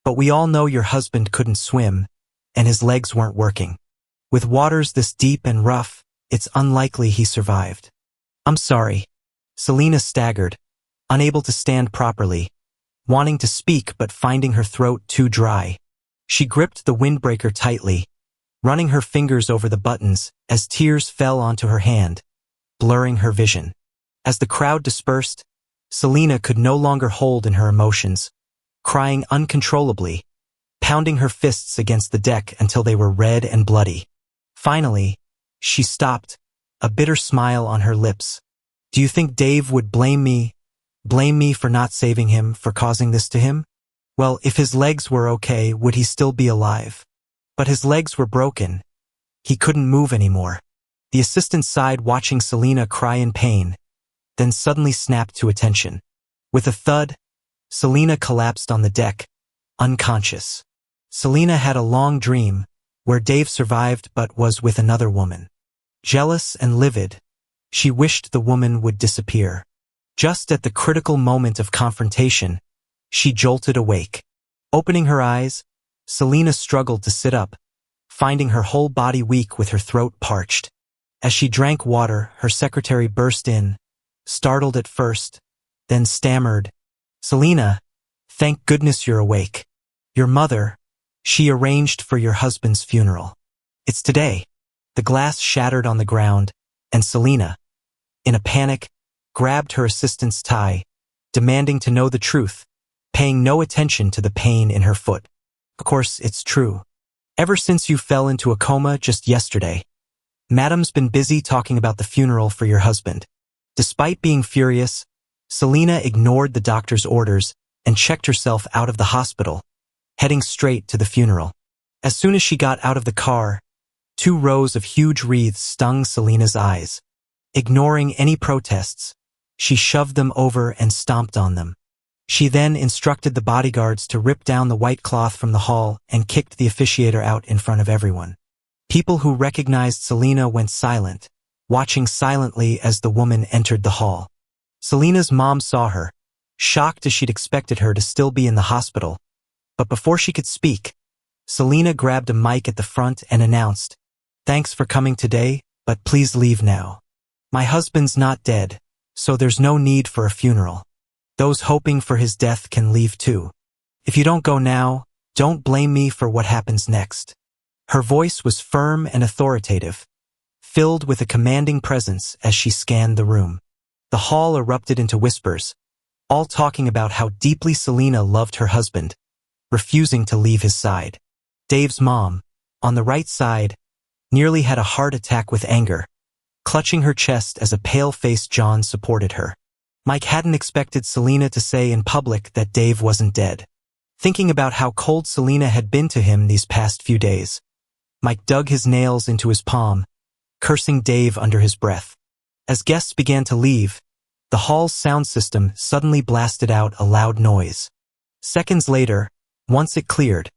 but we all know your husband couldn't swim, and his legs weren't working. With waters this deep and rough, it's unlikely he survived." "I'm sorry." Selena staggered, unable to stand properly, wanting to speak but finding her throat too dry. She gripped the windbreaker tightly, running her fingers over the buttons as tears fell onto her hand, blurring her vision. As the crowd dispersed, Selena could no longer hold in her emotions, crying uncontrollably, pounding her fists against the deck until they were red and bloody. Finally, she stopped, a bitter smile on her lips. "Do you think Dave would blame me for not saving him, for causing this to him? Well, if his legs were okay, would he still be alive? But his legs were broken. He couldn't move anymore." The assistant sighed, watching Selena cry in pain, then suddenly snapped to attention. With a thud, Selena collapsed on the deck, unconscious. Selena had a long dream, where Dave survived but was with another woman. Jealous and livid, she wished the woman would disappear. Just at the critical moment of confrontation, she jolted awake. Opening her eyes, Selena struggled to sit up, finding her whole body weak with her throat parched. As she drank water, her secretary burst in, startled at first, then stammered, "Selena, thank goodness you're awake. Your mother, she arranged for your husband's funeral. It's today." The glass shattered on the ground, and Selena, in a panic, grabbed her assistant's tie, demanding to know the truth, paying no attention to the pain in her foot. "Of course, it's true. Ever since you fell into a coma just yesterday, Madam's been busy talking about the funeral for your husband." Despite being furious, Selena ignored the doctor's orders and checked herself out of the hospital, heading straight to the funeral. As soon as she got out of the car, 2 rows of huge wreaths stung Selena's eyes. Ignoring any protests, she shoved them over and stomped on them. She then instructed the bodyguards to rip down the white cloth from the hall and kicked the officiator out in front of everyone. People who recognized Selena went silent, watching silently as the woman entered the hall. Selena's mom saw her, shocked as she'd expected her to still be in the hospital. But before she could speak, Selena grabbed a mic at the front and announced, "Thanks for coming today, but please leave now. My husband's not dead, so there's no need for a funeral. Those hoping for his death can leave too. If you don't go now, don't blame me for what happens next." Her voice was firm and authoritative, filled with a commanding presence as she scanned the room. The hall erupted into whispers, all talking about how deeply Selena loved her husband, refusing to leave his side. Dave's mom, on the right side, nearly had a heart attack with anger, clutching her chest as a pale-faced John supported her. Mike hadn't expected Selena to say in public that Dave wasn't dead. Thinking about how cold Selena had been to him these past few days, Mike dug his nails into his palm, cursing Dave under his breath. As guests began to leave, the hall's sound system suddenly blasted out a loud noise. Seconds later, once it cleared,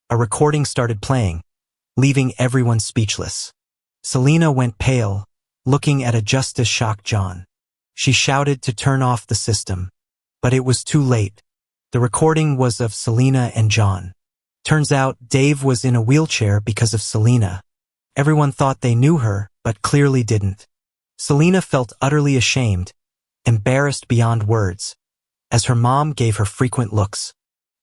a recording started playing, leaving everyone speechless. Selena went pale, looking at a just as shocked John. She shouted to turn off the system, but it was too late. The recording was of Selena and John. Turns out Dave was in a wheelchair because of Selena. Everyone thought they knew her, but clearly didn't. Selena felt utterly ashamed, embarrassed beyond words, as her mom gave her frequent looks.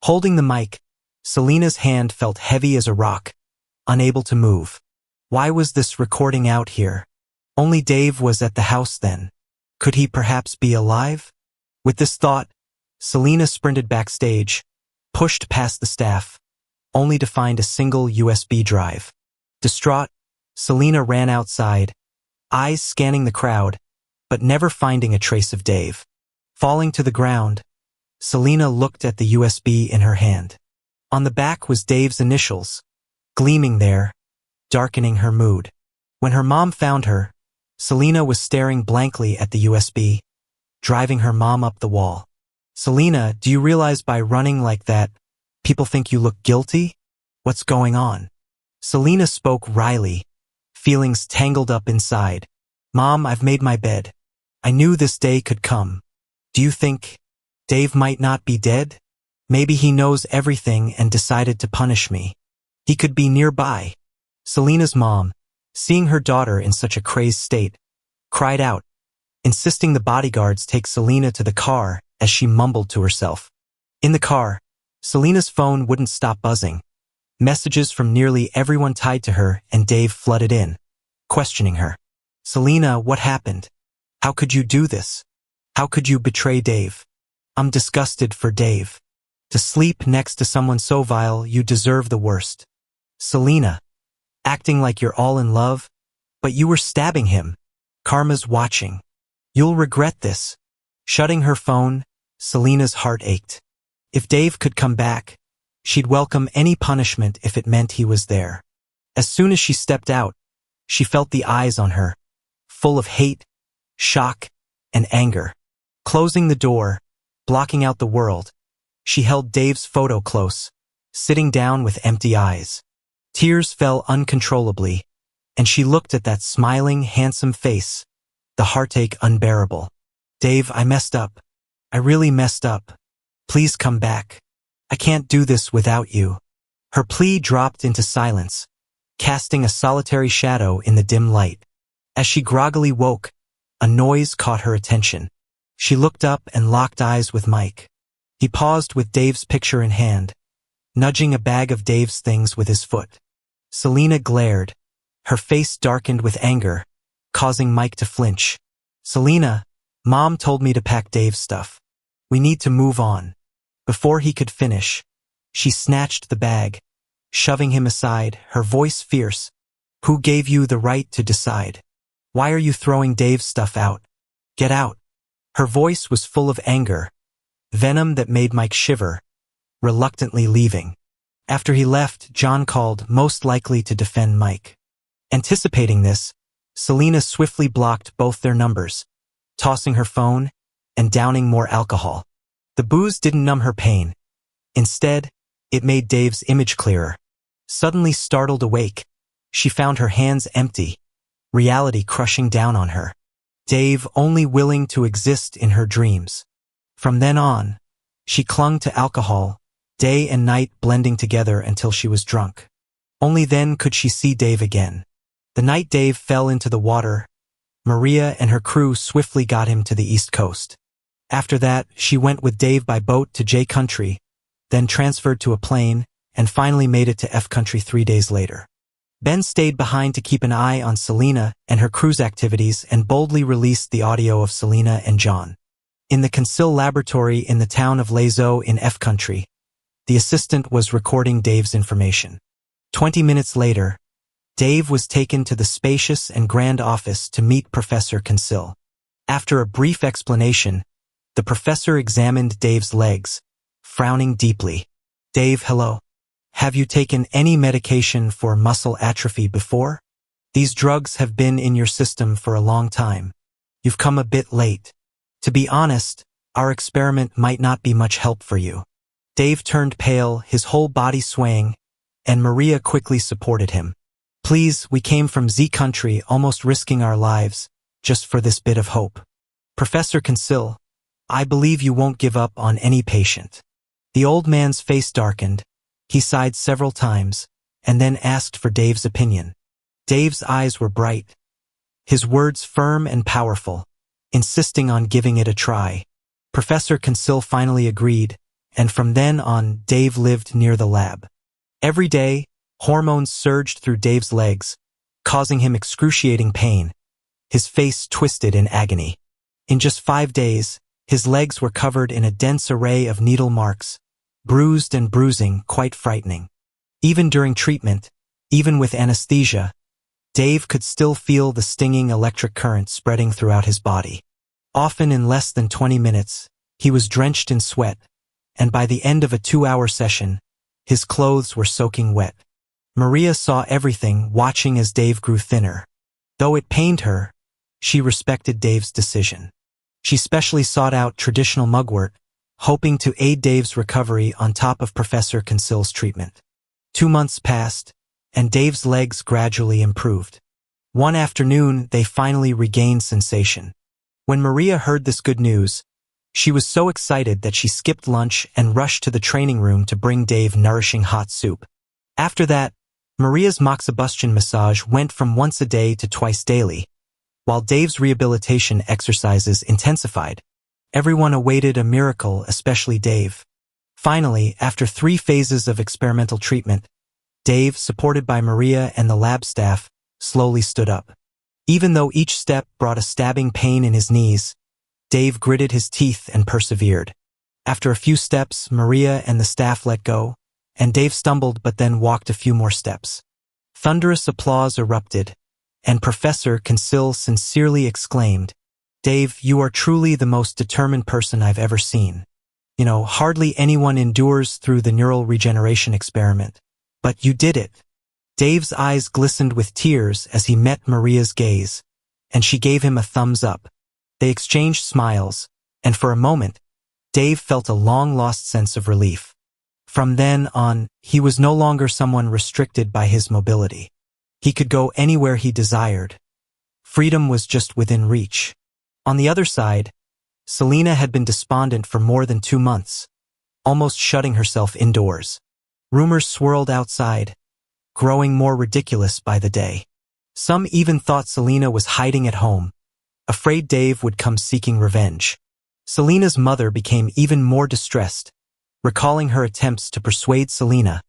Holding the mic, Selena's hand felt heavy as a rock, unable to move. Why was this recording out here? Only Dave was at the house then. Could he perhaps be alive? With this thought, Selena sprinted backstage, pushed past the staff, only to find a single USB drive. Distraught, Selena ran outside, eyes scanning the crowd, but never finding a trace of Dave. Falling to the ground, Selena looked at the USB in her hand. On the back was Dave's initials, gleaming there, darkening her mood. When her mom found her, Selena was staring blankly at the USB, driving her mom up the wall. "Selena, do you realize by running like that, people think you look guilty? What's going on?" Selena spoke wryly, feelings tangled up inside. "Mom, I've made my bed. I knew this day could come. Do you think Dave might not be dead? Maybe he knows everything and decided to punish me. He could be nearby." Selena's mom, seeing her daughter in such a crazed state, cried out, insisting the bodyguards take Selena to the car as she mumbled to herself. In the car, Selena's phone wouldn't stop buzzing. Messages from nearly everyone tied to her and Dave flooded in, questioning her. "Selena, what happened? How could you do this? How could you betray Dave? I'm disgusted for Dave. To sleep next to someone so vile, you deserve the worst. Selena, acting like you're all in love, but you were stabbing him. Karma's watching. You'll regret this." Shutting her phone, Selena's heart ached. If Dave could come back, she'd welcome any punishment if it meant he was there. As soon as she stepped out, she felt the eyes on her, full of hate, shock, and anger. Closing the door, blocking out the world, she held Dave's photo close, sitting down with empty eyes. Tears fell uncontrollably, and she looked at that smiling, handsome face, the heartache unbearable. "Dave, I messed up. I really messed up. Please come back. I can't do this without you." Her plea dropped into silence, casting a solitary shadow in the dim light. As she groggily woke, a noise caught her attention. She looked up and locked eyes with Mike. He paused with Dave's picture in hand, nudging a bag of Dave's things with his foot. Selena glared, her face darkened with anger, causing Mike to flinch. "Selena, Mom told me to pack Dave's stuff. We need to move on." Before he could finish, she snatched the bag, shoving him aside, her voice fierce. "Who gave you the right to decide? Why are you throwing Dave's stuff out? Get out." Her voice was full of anger, venom that made Mike shiver, reluctantly leaving. After he left, John called, most likely to defend Mike. Anticipating this, Selena swiftly blocked both their numbers, tossing her phone and downing more alcohol. The booze didn't numb her pain. Instead, it made Dave's image clearer. Suddenly startled awake, she found her hands empty, reality crushing down on her. Dave only willing to exist in her dreams. From then on, she clung to alcohol, day and night blending together until she was drunk. Only then could she see Dave again. The night Dave fell into the water, Maria and her crew swiftly got him to the East Coast. After that, she went with Dave by boat to J Country, then transferred to a plane, and finally made it to F Country 3 days later. Ben stayed behind to keep an eye on Selena and her crew's activities and boldly released the audio of Selena and John. In the Consil laboratory in the town of Les Eaux in F Country, the assistant was recording Dave's information. 20 minutes later, Dave was taken to the spacious and grand office to meet Professor Consil. After a brief explanation, the professor examined Dave's legs, frowning deeply. "Dave, hello. Have you taken any medication for muscle atrophy before? These drugs have been in your system for a long time. You've come a bit late. To be honest, our experiment might not be much help for you." Dave turned pale, his whole body swaying, and Maria quickly supported him. "Please, we came from Z Country almost risking our lives, just for this bit of hope. Professor Consil, I believe you won't give up on any patient." The old man's face darkened, He sighed several times, and then asked for Dave's opinion. Dave's eyes were bright, his words firm and powerful, insisting on giving it a try. Professor Consil finally agreed, and from then on, Dave lived near the lab. Every day, hormones surged through Dave's legs, causing him excruciating pain, his face twisted in agony. In just 5 days, his legs were covered in a dense array of needle marks, bruised and bruising, quite frightening. Even during treatment, even with anesthesia, Dave could still feel the stinging electric current spreading throughout his body. Often in less than 20 minutes, he was drenched in sweat, and by the end of a 2-hour session, his clothes were soaking wet. Maria saw everything, watching as Dave grew thinner. Though it pained her, she respected Dave's decision. She specially sought out traditional mugwort, hoping to aid Dave's recovery on top of Professor Consil's treatment. 2 months passed, and Dave's legs gradually improved. One afternoon, they finally regained sensation. When Maria heard this good news, she was so excited that she skipped lunch and rushed to the training room to bring Dave nourishing hot soup. After that, Maria's moxibustion massage went from once a day to twice daily, while Dave's rehabilitation exercises intensified. Everyone awaited a miracle, especially Dave. Finally, after 3 phases of experimental treatment, Dave, supported by Maria and the lab staff, slowly stood up. Even though each step brought a stabbing pain in his knees, Dave gritted his teeth and persevered. After a few steps, Maria and the staff let go, and Dave stumbled but then walked a few more steps. Thunderous applause erupted, and Professor Consil sincerely exclaimed, "Dave, you are truly the most determined person I've ever seen. Hardly anyone endures through the neural regeneration experiment. But you did it." Dave's eyes glistened with tears as he met Maria's gaze, and she gave him a thumbs up. They exchanged smiles, and for a moment, Dave felt a long-lost sense of relief. From then on, he was no longer someone restricted by his mobility. He could go anywhere he desired. Freedom was just within reach. On the other side, Selena had been despondent for more than 2 months, almost shutting herself indoors. Rumors swirled outside, growing more ridiculous by the day. Some even thought Selena was hiding at home, afraid Dave would come seeking revenge. Selena's mother became even more distressed, recalling her attempts to persuade Selena,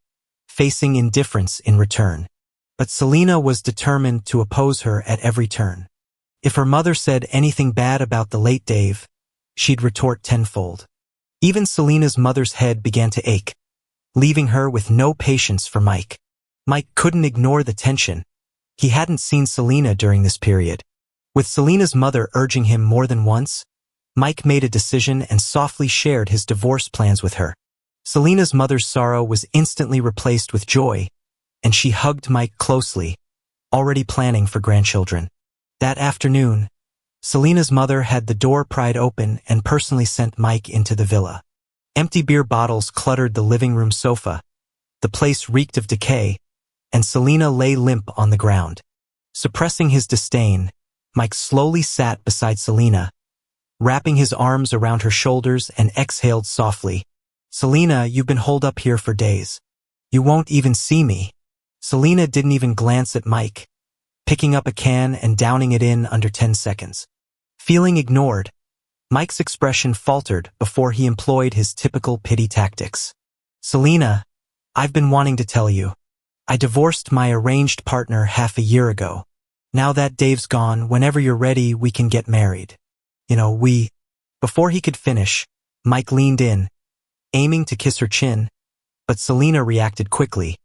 facing indifference in return. But Selena was determined to oppose her at every turn. If her mother said anything bad about the late Dave, she'd retort tenfold. Even Selena's mother's head began to ache, leaving her with no patience for Mike. Mike couldn't ignore the tension. He hadn't seen Selena during this period. With Selena's mother urging him more than once, Mike made a decision and softly shared his divorce plans with her. Selena's mother's sorrow was instantly replaced with joy, and she hugged Mike closely, already planning for grandchildren. That afternoon, Selena's mother had the door pried open and personally sent Mike into the villa. Empty beer bottles cluttered the living room sofa. The place reeked of decay, and Selena lay limp on the ground. Suppressing his disdain, Mike slowly sat beside Selena, wrapping his arms around her shoulders and exhaled softly. "Selena, you've been holed up here for days. You won't even see me." Selena didn't even glance at Mike, picking up a can and downing it in under 10 seconds. Feeling ignored, Mike's expression faltered before he employed his typical pity tactics. "Selena, I've been wanting to tell you. I divorced my arranged partner half a year ago. Now that Dave's gone, whenever you're ready, we can get married. We..." Before he could finish, Mike leaned in, aiming to kiss her chin, but Selena reacted quickly,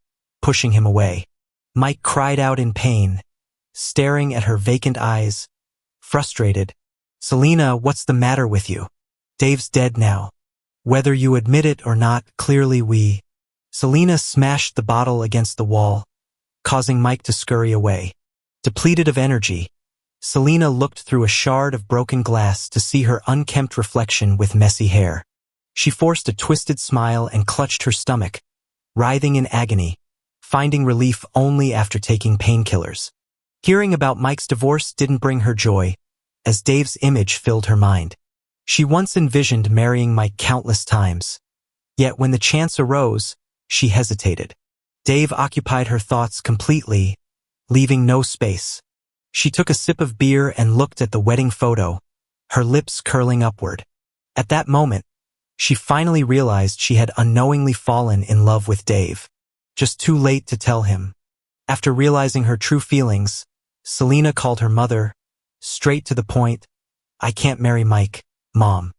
pushing him away. Mike cried out in pain, staring at her vacant eyes, frustrated. "Selena, what's the matter with you? Dave's dead now. Whether you admit it or not, clearly we..." Selena smashed the bottle against the wall, causing Mike to scurry away. Depleted of energy, Selena looked through a shard of broken glass to see her unkempt reflection with messy hair. She forced a twisted smile and clutched her stomach, writhing in agony, finding relief only after taking painkillers. Hearing about Mike's divorce didn't bring her joy, as Dave's image filled her mind. She once envisioned marrying Mike countless times. Yet when the chance arose, She hesitated. Dave occupied her thoughts completely, leaving no space. She took a sip of beer and looked at the wedding photo, her lips curling upward. At that moment, she finally realized she had unknowingly fallen in love with Dave. Just too late to tell him. After realizing her true feelings, Selena called her mother, straight to the point. "I can't marry Mike, Mom.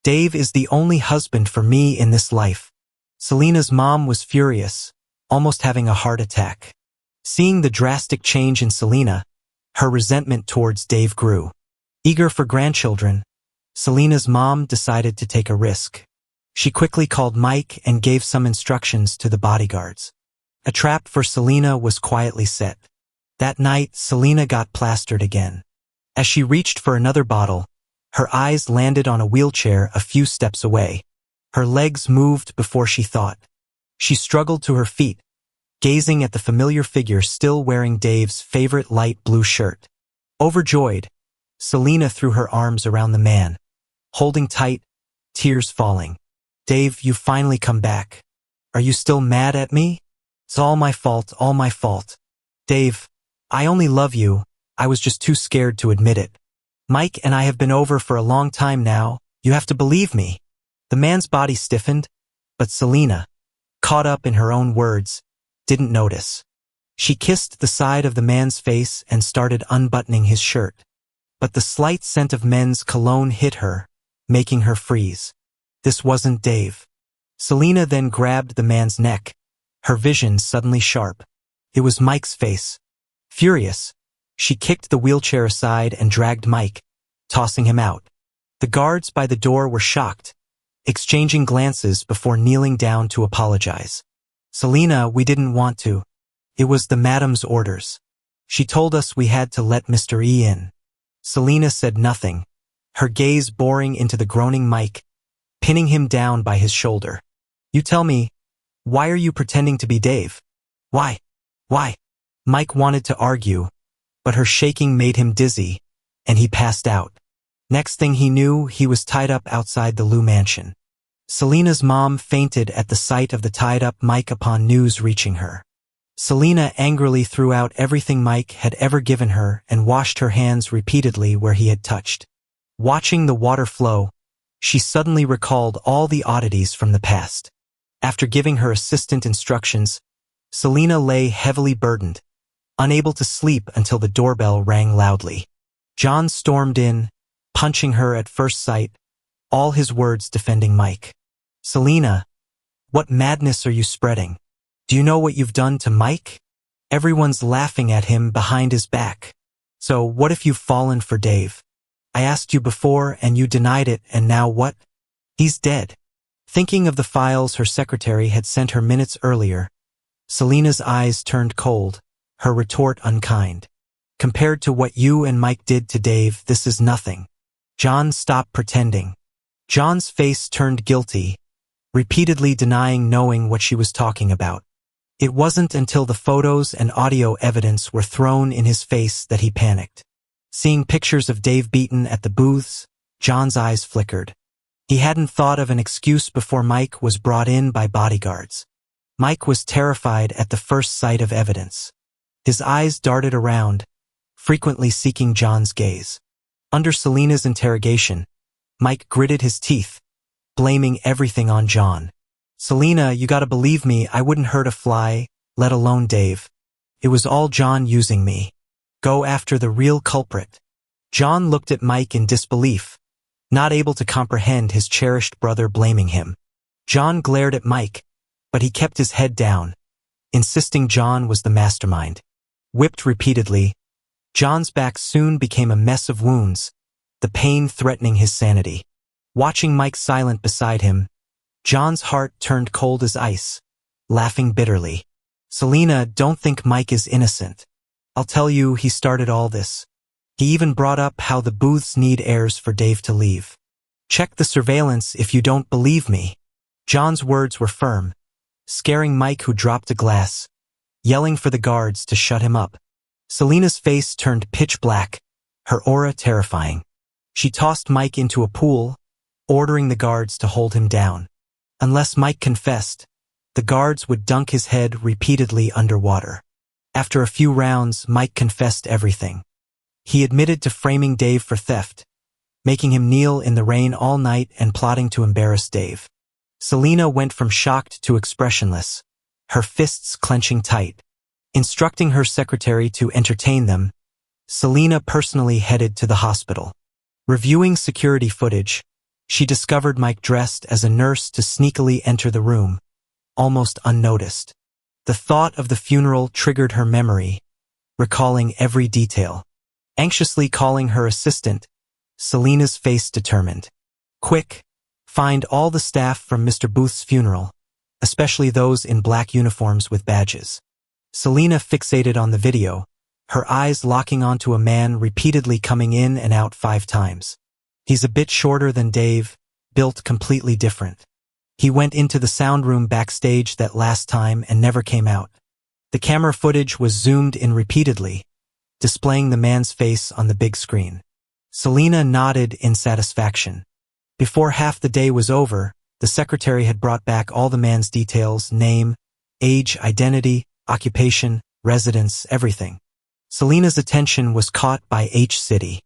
Dave is the only husband for me in this life." Selena's mom was furious, almost having a heart attack. Seeing the drastic change in Selena, her resentment towards Dave grew. Eager for grandchildren, Selena's mom decided to take a risk. She quickly called Mike and gave some instructions to the bodyguards. A trap for Selena was quietly set. That night, Selena got plastered again. As she reached for another bottle, her eyes landed on a wheelchair a few steps away. Her legs moved before she thought. She struggled to her feet, gazing at the familiar figure still wearing Dave's favorite light blue shirt. Overjoyed, Selena threw her arms around the man, holding tight, tears falling. "Dave, you finally come back. Are you still mad at me? It's all my fault, all my fault. Dave, I only love you, I was just too scared to admit it. Mike and I have been over for a long time now, you have to believe me." The man's body stiffened, but Selena, caught up in her own words, didn't notice. She kissed the side of the man's face and started unbuttoning his shirt. But the slight scent of men's cologne hit her, making her freeze. This wasn't Dave. Selena then grabbed the man's neck, her vision suddenly sharp. It was Mike's face. Furious, she kicked the wheelchair aside and dragged Mike, tossing him out. The guards by the door were shocked, exchanging glances before kneeling down to apologize. "Selena, we didn't want to. It was the madam's orders. She told us we had to let Mr. E in." Selena said nothing, her gaze boring into the groaning Mike, pinning him down by his shoulder. "You tell me, why are you pretending to be Dave? Why? Why?" Mike wanted to argue, but her shaking made him dizzy, and he passed out. Next thing he knew, he was tied up outside the Liu mansion. Selena's mom fainted at the sight of the tied-up Mike upon news reaching her. Selena angrily threw out everything Mike had ever given her and washed her hands repeatedly where he had touched. Watching the water flow, she suddenly recalled all the oddities from the past. After giving her assistant instructions, Selena lay heavily burdened, unable to sleep until the doorbell rang loudly. John stormed in, punching her at first sight, all his words defending Mike. "Selena, what madness are you spreading? Do you know what you've done to Mike? Everyone's laughing at him behind his back. So what if you've fallen for Dave? I asked you before and you denied it, and now what? He's dead." Thinking of the files her secretary had sent her minutes earlier, Selena's eyes turned cold, her retort unkind. "Compared to what you and Mike did to Dave, this is nothing. John, stop pretending." John's face turned guilty, repeatedly denying knowing what she was talking about. It wasn't until the photos and audio evidence were thrown in his face that he panicked. Seeing pictures of Dave beaten at the booths, John's eyes flickered. He hadn't thought of an excuse before Mike was brought in by bodyguards. Mike was terrified at the first sight of evidence. His eyes darted around, frequently seeking John's gaze. Under Selena's interrogation, Mike gritted his teeth, blaming everything on John. "Selena, you gotta believe me, I wouldn't hurt a fly, let alone Dave. It was all John using me. Go after the real culprit." John looked at Mike in disbelief, not able to comprehend his cherished brother blaming him. John glared at Mike, but he kept his head down, insisting John was the mastermind. Whipped repeatedly, John's back soon became a mess of wounds, the pain threatening his sanity. Watching Mike silent beside him, John's heart turned cold as ice, laughing bitterly. "Selena, don't think Mike is innocent. I'll tell you, he started all this. He even brought up how the booths need heirs for Dave to leave. Check the surveillance if you don't believe me." John's words were firm, scaring Mike, who dropped a glass, yelling for the guards to shut him up. Selena's face turned pitch black, her aura terrifying. She tossed Mike into a pool, ordering the guards to hold him down. Unless Mike confessed, The guards would dunk his head repeatedly underwater. After a few rounds, Mike confessed everything. He admitted to framing Dave for theft, making him kneel in the rain all night and plotting to embarrass Dave. Selena went from shocked to expressionless, her fists clenching tight. Instructing her secretary to entertain them, Selena personally headed to the hospital. Reviewing security footage, she discovered Mike dressed as a nurse to sneakily enter the room, almost unnoticed. The thought of the funeral triggered her memory, recalling every detail. Anxiously calling her assistant, Selena's face determined. "Quick, find all the staff from Mr. Booth's funeral, especially those in black uniforms with badges." Selena fixated on the video, her eyes locking onto a man repeatedly coming in and out 5 times. He's a bit shorter than Dave, built completely different. He went into the sound room backstage that last time and never came out. The camera footage was zoomed in repeatedly, displaying the man's face on the big screen. Selena nodded in satisfaction. Before half the day was over, the secretary had brought back all the man's details: name, age, identity, occupation, residence, everything. Selena's attention was caught by H City.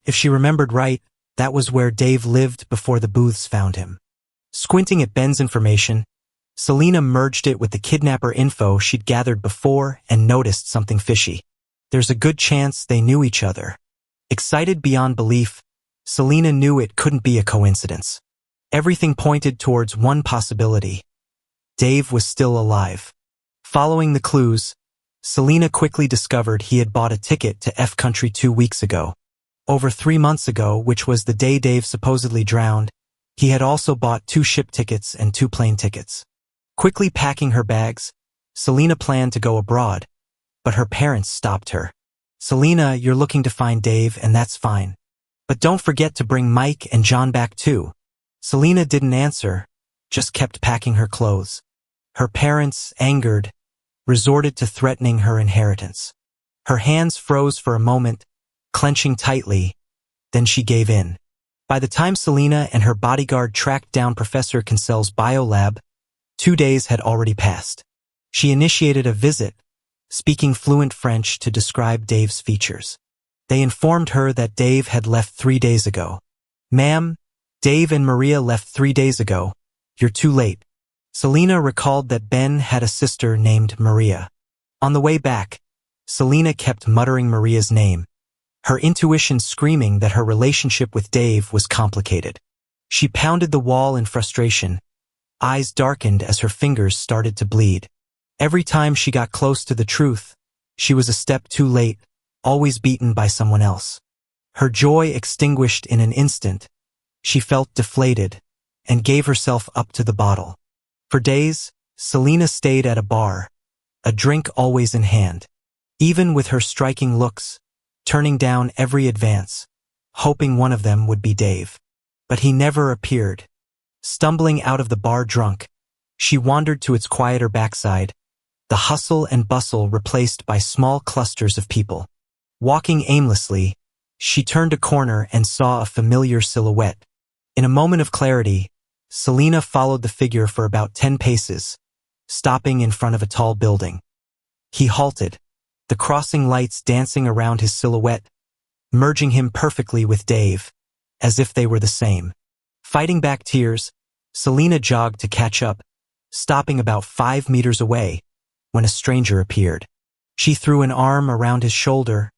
If she remembered right, that was where Dave lived before the Booths found him. Squinting at Ben's information, Selena merged it with the kidnapper info she'd gathered before and noticed something fishy. There's a good chance they knew each other. Excited beyond belief, Selena knew it couldn't be a coincidence. Everything pointed towards one possibility. Dave was still alive. Following the clues, Selena quickly discovered he had bought a ticket to F Country 2 weeks ago. Over 3 months ago, which was the day Dave supposedly drowned, he had also bought 2 ship tickets and 2 plane tickets. Quickly packing her bags, Selena planned to go abroad, but her parents stopped her. "Selena, you're looking to find Dave, and that's fine. But don't forget to bring Mike and John back too." Selena didn't answer, just kept packing her clothes. Her parents, angered, resorted to threatening her inheritance. Her hands froze for a moment, clenching tightly, then she gave in. By the time Selena and her bodyguard tracked down Professor Kinsell's biolab, 2 days had already passed. She initiated a visit, speaking fluent French to describe Dave's features. They informed her that Dave had left 3 days ago. "Ma'am, Dave and Maria left 3 days ago. You're too late." Selena recalled that Ben had a sister named Maria. On the way back, Selena kept muttering Maria's name, her intuition screaming that her relationship with Dave was complicated. She pounded the wall in frustration, eyes darkened as her fingers started to bleed. Every time she got close to the truth, she was a step too late, always beaten by someone else. Her joy extinguished in an instant. She felt deflated and gave herself up to the bottle. For days, Selena stayed at a bar, a drink always in hand. Even with her striking looks, turning down every advance, hoping one of them would be Dave. But he never appeared. Stumbling out of the bar drunk, she wandered to its quieter backside, the hustle and bustle replaced by small clusters of people. Walking aimlessly, she turned a corner and saw a familiar silhouette. In a moment of clarity, Selena followed the figure for about 10 paces, stopping in front of a tall building. He halted, the crossing lights dancing around his silhouette, merging him perfectly with Dave, as if they were the same. Fighting back tears, Selena jogged to catch up, stopping about 5 meters away, when a stranger appeared. She threw an arm around his shoulder,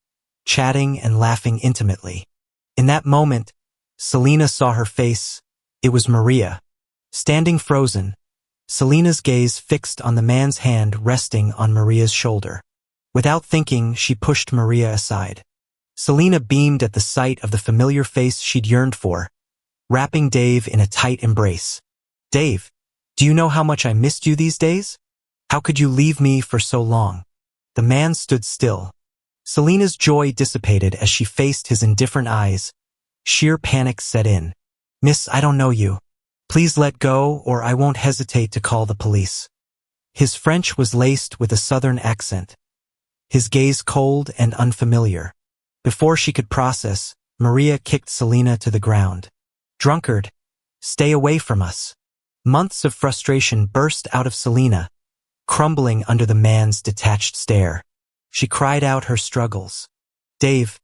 chatting and laughing intimately. In that moment, Selena saw her face. It was Maria. Standing frozen, Selena's gaze fixed on the man's hand resting on Maria's shoulder. Without thinking, she pushed Maria aside. Selena beamed at the sight of the familiar face she'd yearned for, wrapping Dave in a tight embrace. "Dave, do you know how much I missed you these days? How could you leave me for so long?" The man stood still. Selena's joy dissipated as she faced his indifferent eyes. Sheer panic set in. "Miss, I don't know you. Please let go or I won't hesitate to call the police." His French was laced with a southern accent, his gaze cold and unfamiliar. Before she could process, Maria kicked Selena to the ground. "Drunkard, stay away from us." Months of frustration burst out of Selena, crumbling under the man's detached stare. She cried out her struggles. "Dave,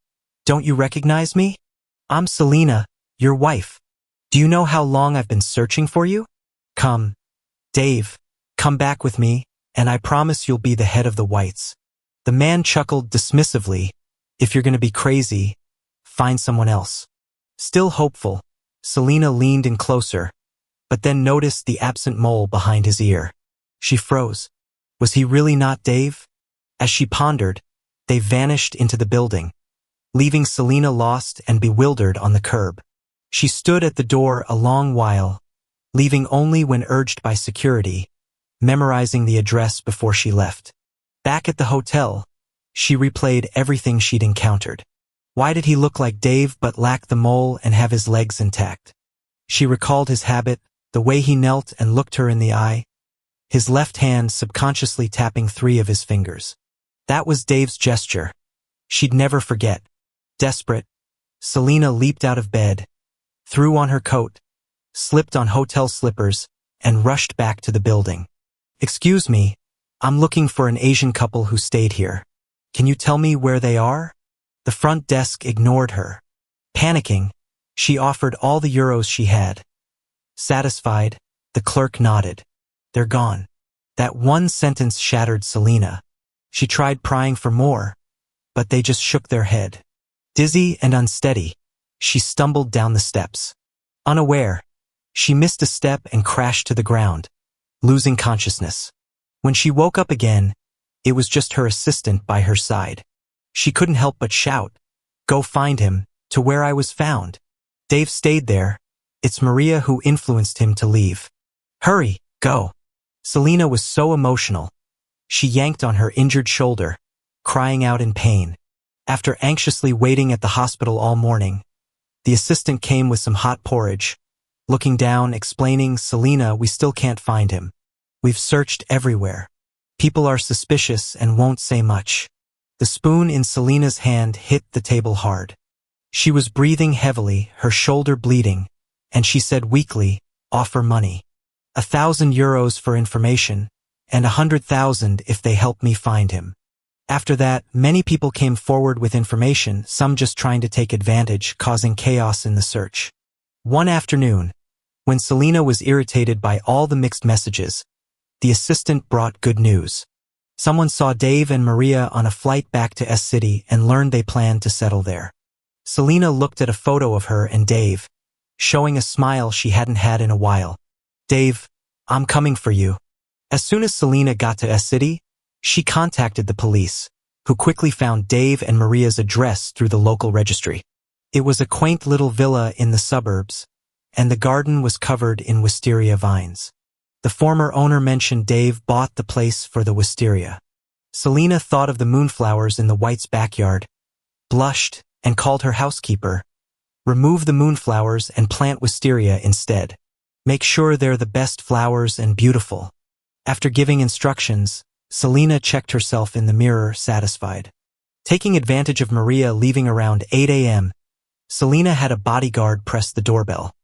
don't you recognize me? I'm Selena, your wife. Do you know how long I've been searching for you? Come, Dave, come back with me, and I promise you'll be the head of the whites." The man chuckled dismissively. "If you're going to be crazy, find someone else." Still hopeful, Selena leaned in closer, but then noticed the absent mole behind his ear. She froze. Was he really not Dave? As she pondered, they vanished into the building, leaving Selena lost and bewildered on the curb. She stood at the door a long while, leaving only when urged by security, memorizing the address before she left. Back at the hotel, she replayed everything she'd encountered. Why did he look like Dave but lack the mole and have his legs intact? She recalled his habit, the way he knelt and looked her in the eye, his left hand subconsciously tapping 3 of his fingers. That was Dave's gesture. She'd never forget. Desperate, Selena leaped out of bed, threw on her coat, slipped on hotel slippers, and rushed back to the building. "Excuse me, I'm looking for an Asian couple who stayed here. Can you tell me where they are?" The front desk ignored her. Panicking, she offered all the euros she had. Satisfied, the clerk nodded. "They're gone." That one sentence shattered Selena. She tried prying for more, but they just shook their head. Dizzy and unsteady, she stumbled down the steps. Unaware, she missed a step and crashed to the ground, losing consciousness. When she woke up again, it was just her assistant by her side. She couldn't help but shout, "Go find him, to where I was found." Dave stayed there. It's Maria who influenced him to leave. "Hurry, go." Selena was so emotional. She yanked on her injured shoulder, crying out in pain. After anxiously waiting at the hospital all morning, the assistant came with some hot porridge, looking down, explaining, "Selena, we still can't find him. We've searched everywhere. People are suspicious and won't say much." The spoon in Selena's hand hit the table hard. She was breathing heavily, her shoulder bleeding, and she said weakly, "Offer money. 1,000 euros for information, and 100,000 if they help me find him." After that, many people came forward with information, some just trying to take advantage, causing chaos in the search. One afternoon, when Selena was irritated by all the mixed messages, the assistant brought good news. Someone saw Dave and Maria on a flight back to S-City and learned they planned to settle there. Selena looked at a photo of her and Dave, showing a smile she hadn't had in a while. "Dave, I'm coming for you." As soon as Selena got to S-City, she contacted the police, who quickly found Dave and Maria's address through the local registry. It was a quaint little villa in the suburbs, and the garden was covered in wisteria vines. The former owner mentioned Dave bought the place for the wisteria. Selena thought of the moonflowers in the White's backyard, blushed, and called her housekeeper. "Remove the moonflowers and plant wisteria instead. Make sure they're the best flowers and beautiful." After giving instructions, Selena checked herself in the mirror, satisfied. Taking advantage of Maria leaving around 8 a.m., Selena had a bodyguard press the doorbell.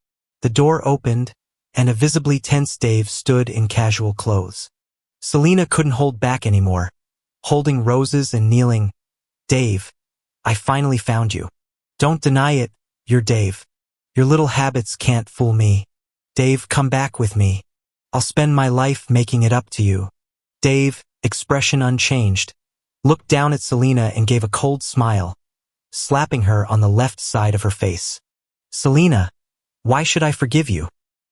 The door opened, and a visibly tense Dave stood in casual clothes. Selena couldn't hold back anymore, holding roses and kneeling. "Dave, I finally found you. Don't deny it, you're Dave. Your little habits can't fool me. Dave, come back with me. I'll spend my life making it up to you." Dave, expression unchanged, looked down at Selena and gave a cold smile, slapping her on the left side of her face. "Selena, why should I forgive you?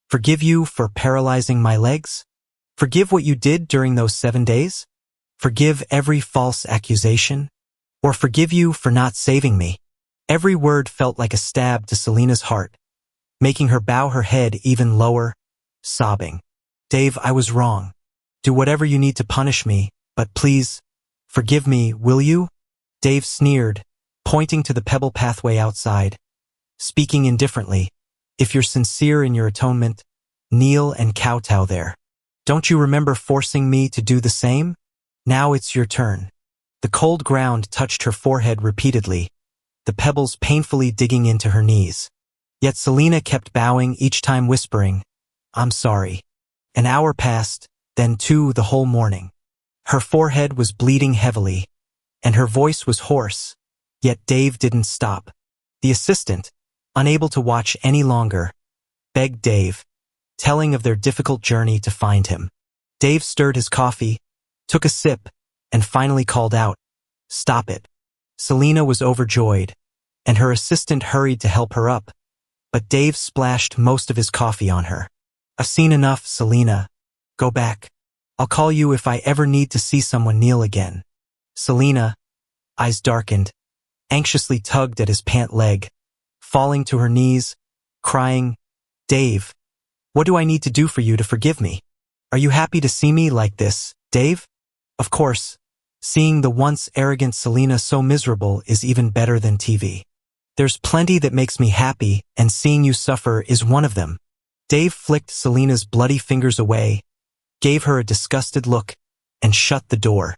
Forgive you for paralyzing my legs? Forgive what you did during those 7 days? Forgive every false accusation? Or forgive you for not saving me?" Every word felt like a stab to Selena's heart, making her bow her head even lower, sobbing. "Dave, I was wrong. Do whatever you need to punish me, but please, forgive me, will you?" Dave sneered, pointing to the pebble pathway outside, speaking indifferently. "If you're sincere in your atonement, kneel and kowtow there. Don't you remember forcing me to do the same? Now it's your turn." The cold ground touched her forehead repeatedly, the pebbles painfully digging into her knees. Yet Selena kept bowing, each time whispering, "I'm sorry." An hour passed, then two, the whole morning. Her forehead was bleeding heavily, and her voice was hoarse, yet Dave didn't stop. The assistant, unable to watch any longer, begged Dave, telling of their difficult journey to find him. Dave stirred his coffee, took a sip, and finally called out, "Stop it." Selena was overjoyed, and her assistant hurried to help her up, but Dave splashed most of his coffee on her. "I've seen enough, Selena. Go back. I'll call you if I ever need to see someone kneel again." Selena, eyes darkened, anxiously tugged at his pant leg, falling to her knees, crying, "Dave, what do I need to do for you to forgive me? Are you happy to see me like this, Dave?" Of course, seeing the once arrogant Selena so miserable is even better than TV. "There's plenty that makes me happy, and seeing you suffer is one of them." Dave flicked Selena's bloody fingers away, gave her a disgusted look, and shut the door.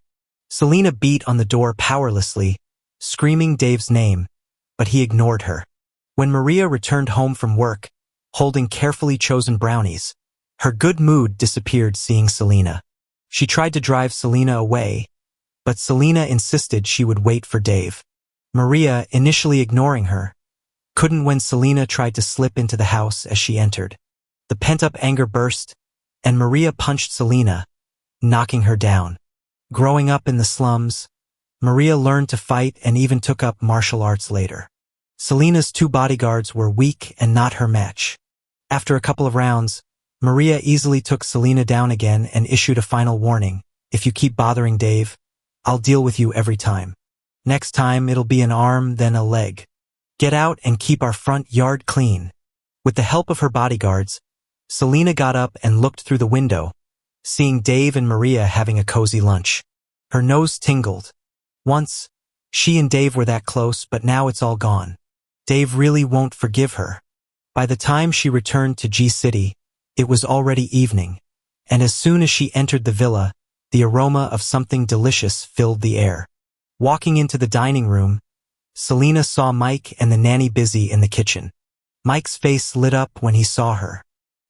Selena beat on the door powerlessly, screaming Dave's name, but he ignored her. When Maria returned home from work, holding carefully chosen brownies, her good mood disappeared seeing Selena. She tried to drive Selena away, but Selena insisted she would wait for Dave. Maria, initially ignoring her, couldn't when Selena tried to slip into the house as she entered. The pent-up anger burst, and Maria punched Selena, knocking her down. Growing up in the slums, Maria learned to fight and even took up martial arts later. Selena's two bodyguards were weak and not her match. After a couple of rounds, Maria easily took Selena down again and issued a final warning: "If you keep bothering Dave, I'll deal with you every time. Next time it'll be an arm, then a leg. Get out and keep our front yard clean." With the help of her bodyguards, Selena got up and looked through the window, seeing Dave and Maria having a cozy lunch. Her nose tingled. Once, she and Dave were that close, but now it's all gone. Dave really won't forgive her. By the time she returned to G-City, it was already evening, and as soon as she entered the villa, the aroma of something delicious filled the air. Walking into the dining room, Selena saw Mike and the nanny busy in the kitchen. Mike's face lit up when he saw her.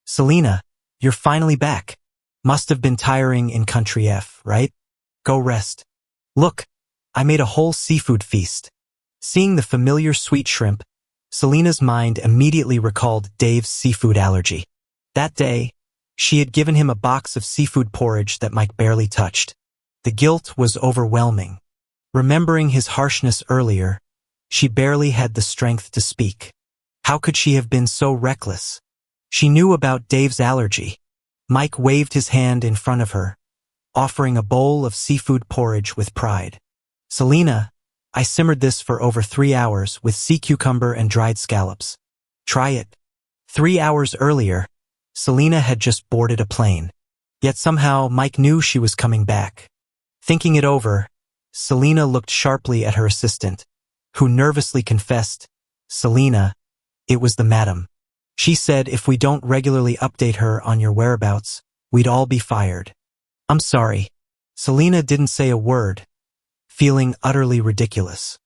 "Selena, you're finally back. Must have been tiring in Country F, right? Go rest. Look, I made a whole seafood feast." Seeing the familiar sweet shrimp, Selena's mind immediately recalled Dave's seafood allergy. That day, she had given him a box of seafood porridge that Mike barely touched. The guilt was overwhelming. Remembering his harshness earlier, she barely had the strength to speak. How could she have been so reckless? She knew about Dave's allergy. Mike waved his hand in front of her, offering a bowl of seafood porridge with pride. "Selena, I simmered this for over 3 hours with sea cucumber and dried scallops. Try it." 3 hours earlier, Selena had just boarded a plane. Yet somehow Mike knew she was coming back. Thinking it over, Selena looked sharply at her assistant, who nervously confessed, "Selena, it was the madam. She said if we don't regularly update her on your whereabouts, we'd all be fired." "I'm sorry." Selena didn't say a word, feeling utterly ridiculous.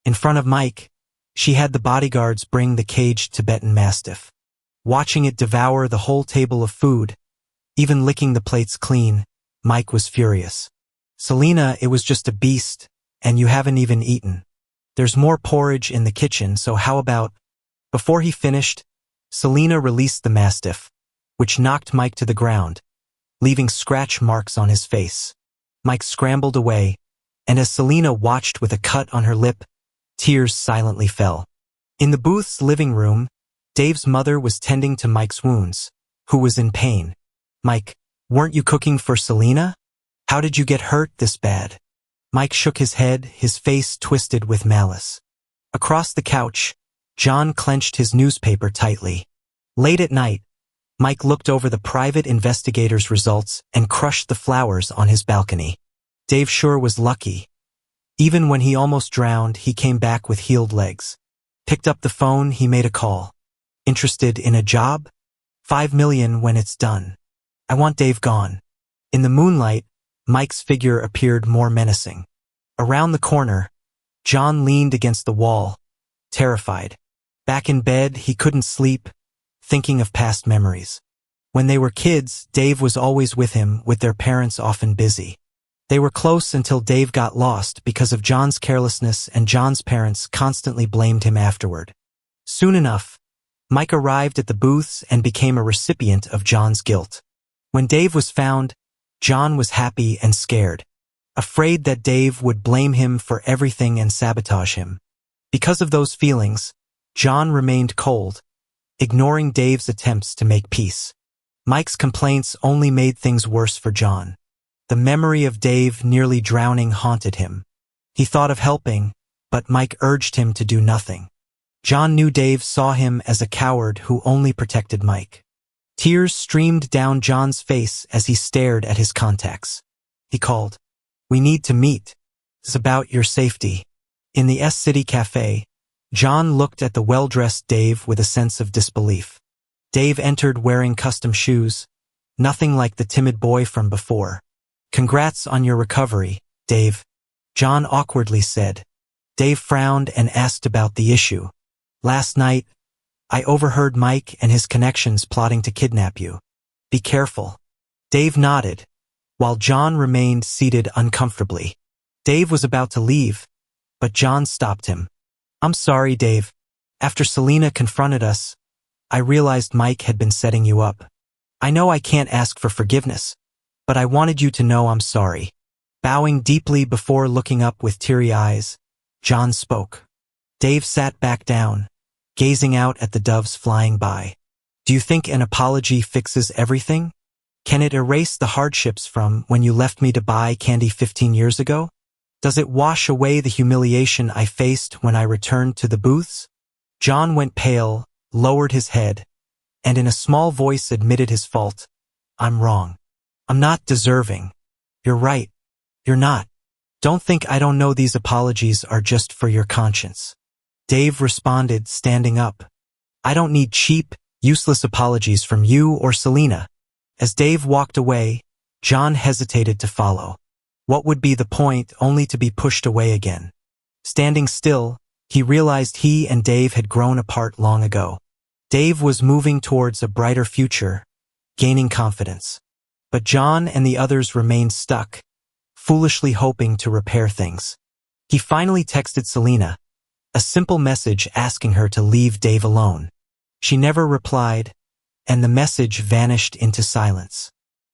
In front of Mike, she had the bodyguards bring the caged Tibetan Mastiff. Watching it devour the whole table of food, even licking the plates clean, Mike was furious. "Selena, it was just a beast, and you haven't even eaten. There's more porridge in the kitchen, so how about—" Before he finished, Selena released the Mastiff, which knocked Mike to the ground, leaving scratch marks on his face. Mike scrambled away, and as Selena watched with a cut on her lip, tears silently fell. In the booth's living room, Dave's mother was tending to Mike's wounds, who was in pain. "Mike, weren't you cooking for Selena? How did you get hurt this bad?" Mike shook his head, his face twisted with malice. Across the couch, John clenched his newspaper tightly. Late at night, Mike looked over the private investigator's results and crushed the flowers on his balcony. Dave sure was lucky. Even when he almost drowned, he came back with healed legs. Picked up the phone, he made a call. "Interested in a job? $5 million when it's done. I want Dave gone." In the moonlight, Mike's figure appeared more menacing. Around the corner, John leaned against the wall, terrified. Back in bed, he couldn't sleep, thinking of past memories. When they were kids, Dave was always with him, with their parents often busy. They were close until Dave got lost because of John's carelessness, and John's parents constantly blamed him afterward. Soon enough, Mike arrived at the booths and became a recipient of John's guilt. When Dave was found, John was happy and scared, afraid that Dave would blame him for everything and sabotage him. Because of those feelings, John remained cold, ignoring Dave's attempts to make peace. Mike's complaints only made things worse for John. The memory of Dave nearly drowning haunted him. He thought of helping, but Mike urged him to do nothing. John knew Dave saw him as a coward who only protected Mike. Tears streamed down John's face as he stared at his contacts. He called, "We need to meet. It's about your safety." In the S-City Cafe, John looked at the well-dressed Dave with a sense of disbelief. Dave entered wearing custom shoes, nothing like the timid boy from before. "Congrats on your recovery, Dave," John awkwardly said. Dave frowned and asked about the issue. "Last night, I overheard Mike and his connections plotting to kidnap you. Be careful." Dave nodded, while John remained seated uncomfortably. Dave was about to leave, but John stopped him. "I'm sorry, Dave. After Selena confronted us, I realized Mike had been setting you up. I know I can't ask for forgiveness, but I wanted you to know I'm sorry." Bowing deeply before looking up with teary eyes, John spoke. Dave sat back down, gazing out at the doves flying by. "Do you think an apology fixes everything? Can it erase the hardships from when you left me to buy candy 15 years ago? Does it wash away the humiliation I faced when I returned to the booths?" John went pale, lowered his head, and in a small voice admitted his fault. "I'm wrong. I'm not deserving." "You're right. You're not. Don't think I don't know these apologies are just for your conscience." Dave responded, standing up. "I don't need cheap, useless apologies from you or Selena." As Dave walked away, John hesitated to follow. What would be the point, only to be pushed away again? Standing still, he realized he and Dave had grown apart long ago. Dave was moving towards a brighter future, gaining confidence. But John and the others remained stuck, foolishly hoping to repair things. He finally texted Selena, a simple message asking her to leave Dave alone. She never replied, and the message vanished into silence.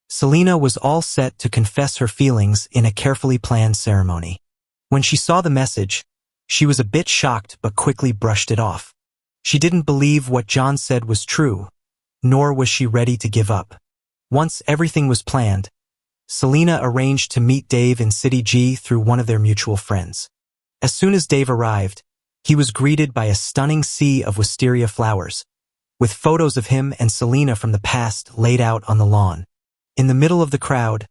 Selena was all set to confess her feelings in a carefully planned ceremony. When she saw the message, she was a bit shocked but quickly brushed it off. She didn't believe what John said was true, nor was she ready to give up. Once everything was planned, Selena arranged to meet Dave in City G through one of their mutual friends. As soon as Dave arrived, he was greeted by a stunning sea of wisteria flowers, with photos of him and Selena from the past laid out on the lawn. In the middle of the crowd,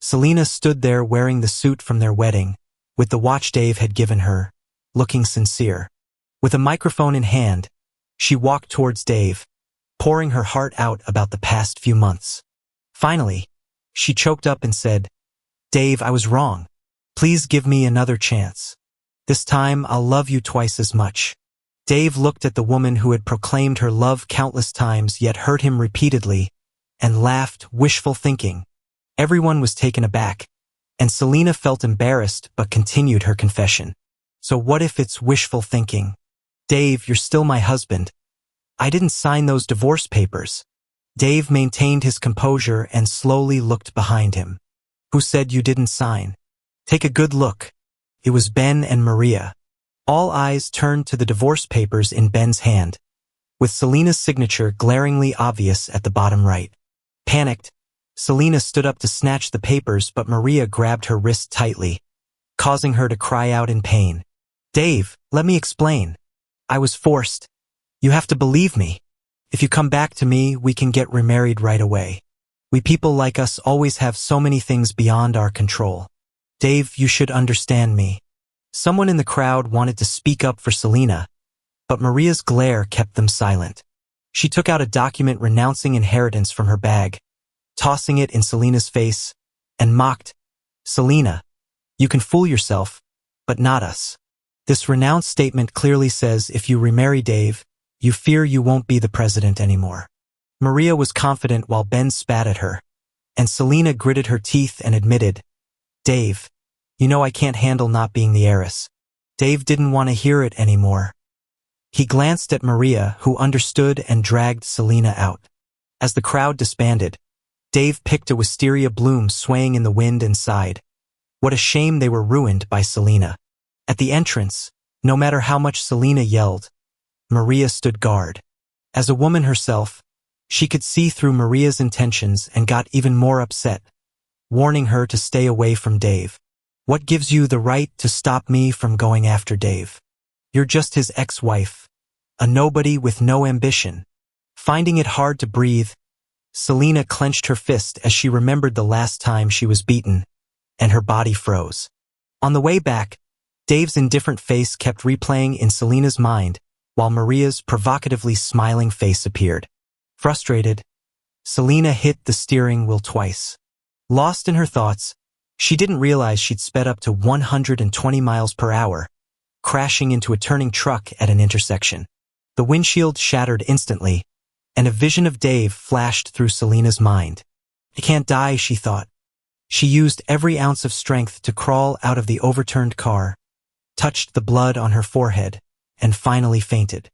Selena stood there wearing the suit from their wedding, with the watch Dave had given her, looking sincere. With a microphone in hand, she walked towards Dave, pouring her heart out about the past few months. Finally, she choked up and said, "Dave, I was wrong. Please give me another chance. This time I'll love you twice as much." Dave looked at the woman who had proclaimed her love countless times yet hurt him repeatedly, and laughed, wishful thinking. Everyone was taken aback, and Selena felt embarrassed but continued her confession. "So what if it's wishful thinking? Dave, you're still my husband. I didn't sign those divorce papers." Dave maintained his composure and slowly looked behind him. "Who said you didn't sign? Take a good look." It was Ben and Maria. All eyes turned to the divorce papers in Ben's hand, with Selena's signature glaringly obvious at the bottom right. Panicked, Selena stood up to snatch the papers, but Maria grabbed her wrist tightly, causing her to cry out in pain. "Dave, let me explain. I was forced. You have to believe me. If you come back to me, we can get remarried right away. We people like us always have so many things beyond our control. Dave, you should understand me." Someone in the crowd wanted to speak up for Selena, but Maria's glare kept them silent. She took out a document renouncing inheritance from her bag, tossing it in Selena's face, and mocked, "Selena, you can fool yourself, but not us. This renounce statement clearly says if you remarry Dave, you fear you won't be the president anymore. Maria was confident while Ben spat at her, and Selena gritted her teeth and admitted, "Dave, you know I can't handle not being the heiress." Dave didn't want to hear it anymore. He glanced at Maria, who understood, and dragged Selena out. As the crowd disbanded, Dave picked a wisteria bloom swaying in the wind and sighed. What a shame they were ruined by Selena. At the entrance, no matter how much Selena yelled, Maria stood guard. As a woman herself, she could see through Maria's intentions and got even more upset, warning her to stay away from Dave. "What gives you the right to stop me from going after Dave? You're just his ex-wife, a nobody with no ambition." Finding it hard to breathe, Selena clenched her fist as she remembered the last time she was beaten, and her body froze. On the way back, Dave's indifferent face kept replaying in Selena's mind, while Maria's provocatively smiling face appeared. Frustrated, Selena hit the steering wheel twice. Lost in her thoughts, she didn't realize she'd sped up to 120 miles per hour, crashing into a turning truck at an intersection. The windshield shattered instantly, and a vision of Dave flashed through Selena's mind. "I can't die," she thought. She used every ounce of strength to crawl out of the overturned car, touched the blood on her forehead, and finally fainted.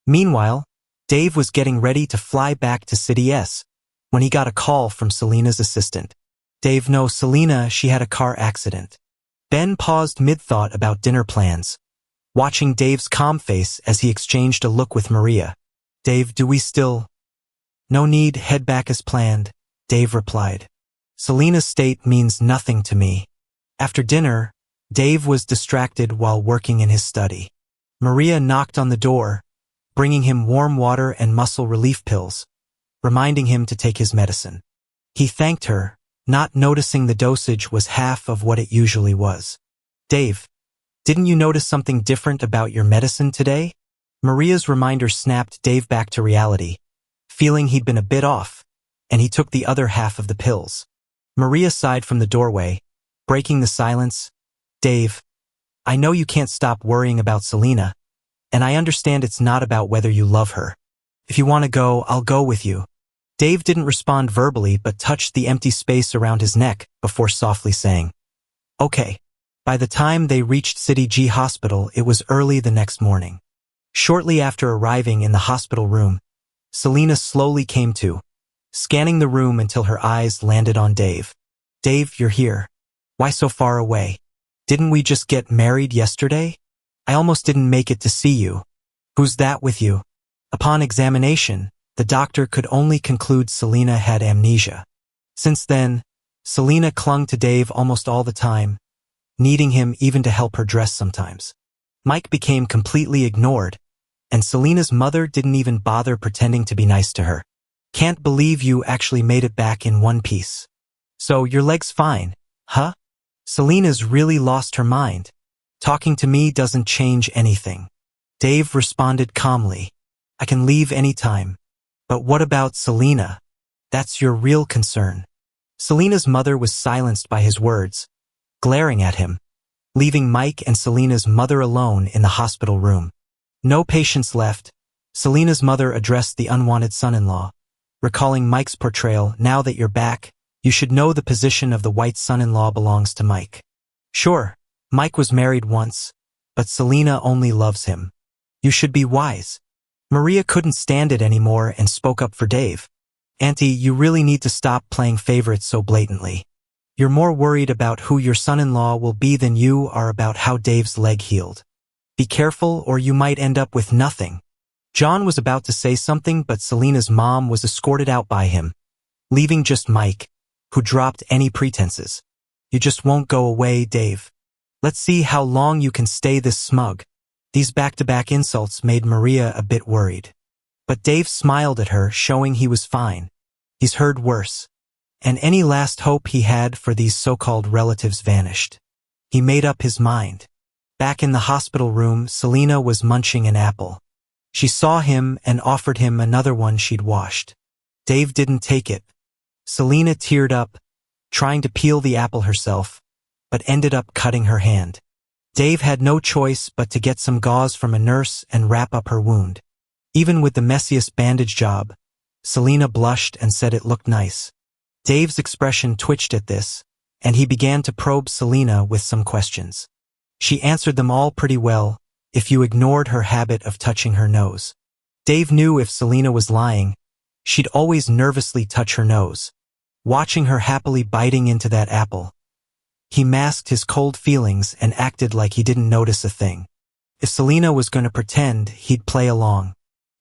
Meanwhile, Dave was getting ready to fly back to City S when he got a call from Selena's assistant. "Dave, no, Selena, she had a car accident." Ben paused mid-thought about dinner plans, watching Dave's calm face as he exchanged a look with Maria. "Dave, do we still—" "No need, head back as planned," Dave replied. "Selena's state means nothing to me." After dinner, Dave was distracted while working in his study. Maria knocked on the door, bringing him warm water and muscle relief pills, reminding him to take his medicine. He thanked her, not noticing the dosage was half of what it usually was. "Dave, didn't you notice something different about your medicine today?" Maria's reminder snapped Dave back to reality, feeling he'd been a bit off, and he took the other half of the pills. Maria sighed from the doorway, breaking the silence. "Dave, I know you can't stop worrying about Selena, and I understand it's not about whether you love her. If you want to go, I'll go with you." Dave didn't respond verbally but touched the empty space around his neck before softly saying, "Okay." By the time they reached City G Hospital, it was early the next morning. Shortly after arriving in the hospital room, Selena slowly came to, scanning the room until her eyes landed on Dave. "Dave, you're here. Why so far away? Didn't we just get married yesterday? I almost didn't make it to see you. Who's that with you?" Upon examination, the doctor could only conclude Selena had amnesia. Since then, Selena clung to Dave almost all the time, needing him even to help her dress sometimes. Mike became completely ignored, and Selena's mother didn't even bother pretending to be nice to her. "Can't believe you actually made it back in one piece. So your leg's fine, huh?" Selena's really lost her mind. "Talking to me doesn't change anything." Dave responded calmly, "I can leave anytime. But what about Selena? That's your real concern." Selena's mother was silenced by his words, glaring at him, leaving Mike and Selena's mother alone in the hospital room. No patience left, Selena's mother addressed the unwanted son-in-law, recalling Mike's portrayal. "Now that you're back, you should know the position of the white son-in-law belongs to Mike. Sure, Mike was married once, but Selena only loves him. You should be wise." Maria couldn't stand it anymore and spoke up for Dave. "Auntie, you really need to stop playing favorites so blatantly. You're more worried about who your son-in-law will be than you are about how Dave's leg healed. Be careful or you might end up with nothing." John was about to say something, but Selena's mom was escorted out by him, leaving just Mike, who dropped any pretenses. "You just won't go away, Dave. Let's see how long you can stay this smug." These back-to-back insults made Maria a bit worried. But Dave smiled at her, showing he was fine. He's heard worse. And any last hope he had for these so-called relatives vanished. He made up his mind. Back in the hospital room, Selena was munching an apple. She saw him and offered him another one she'd washed. Dave didn't take it. Selena teared up, trying to peel the apple herself, but ended up cutting her hand. Dave had no choice but to get some gauze from a nurse and wrap up her wound. Even with the messiest bandage job, Selena blushed and said it looked nice. Dave's expression twitched at this, and he began to probe Selena with some questions. She answered them all pretty well, if you ignored her habit of touching her nose. Dave knew if Selena was lying, she'd always nervously touch her nose. Watching her happily biting into that apple, he masked his cold feelings and acted like he didn't notice a thing. If Selena was going to pretend, he'd play along.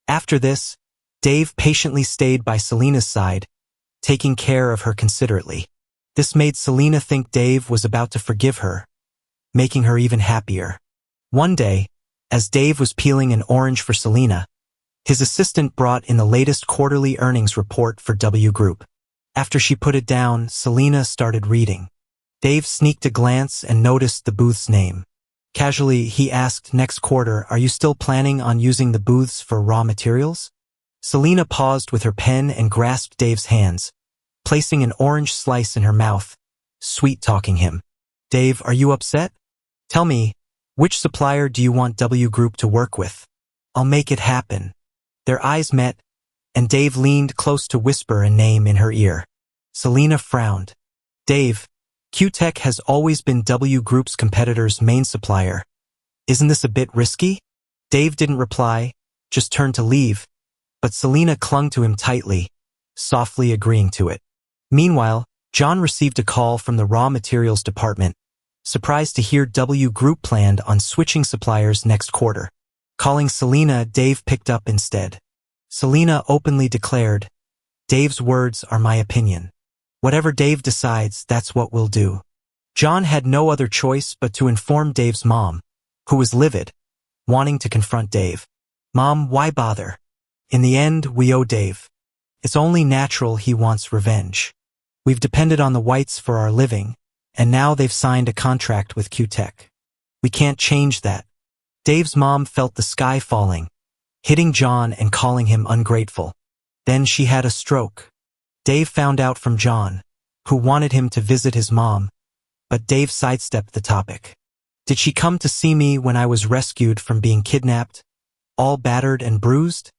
After this, Dave patiently stayed by Selena's side, taking care of her considerately. This made Selena think Dave was about to forgive her, making her even happier. One day, as Dave was peeling an orange for Selena, his assistant brought in the latest quarterly earnings report for W Group. After she put it down, Selena started reading. Dave sneaked a glance and noticed the booth's name. Casually, he asked, next quarter, are you still planning on using the booths for raw materials? Selena paused with her pen and grasped Dave's hands, placing an orange slice in her mouth, sweet-talking him. Dave, are you upset? Tell me, which supplier do you want W Group to work with? I'll make it happen. Their eyes met, and Dave leaned close to whisper a name in her ear. Selena frowned. Dave, Q-Tech has always been W Group's competitor's main supplier. Isn't this a bit risky? Dave didn't reply, just turned to leave, but Selena clung to him tightly, softly agreeing to it. Meanwhile, John received a call from the raw materials department, surprised to hear W Group planned on switching suppliers next quarter. Calling Selena, Dave picked up instead. Selena openly declared, Dave's words are my opinion. Whatever Dave decides, that's what we'll do. John had no other choice but to inform Dave's mom, who was livid, wanting to confront Dave. Mom, why bother? In the end, we owe Dave. It's only natural he wants revenge. We've depended on the Whites for our living, and now they've signed a contract with Q-Tech. We can't change that. Dave's mom felt the sky falling, hitting John and calling him ungrateful. Then she had a stroke. Dave found out from John, who wanted him to visit his mom, but Dave sidestepped the topic. Did she come to see me when I was rescued from being kidnapped, all battered and bruised?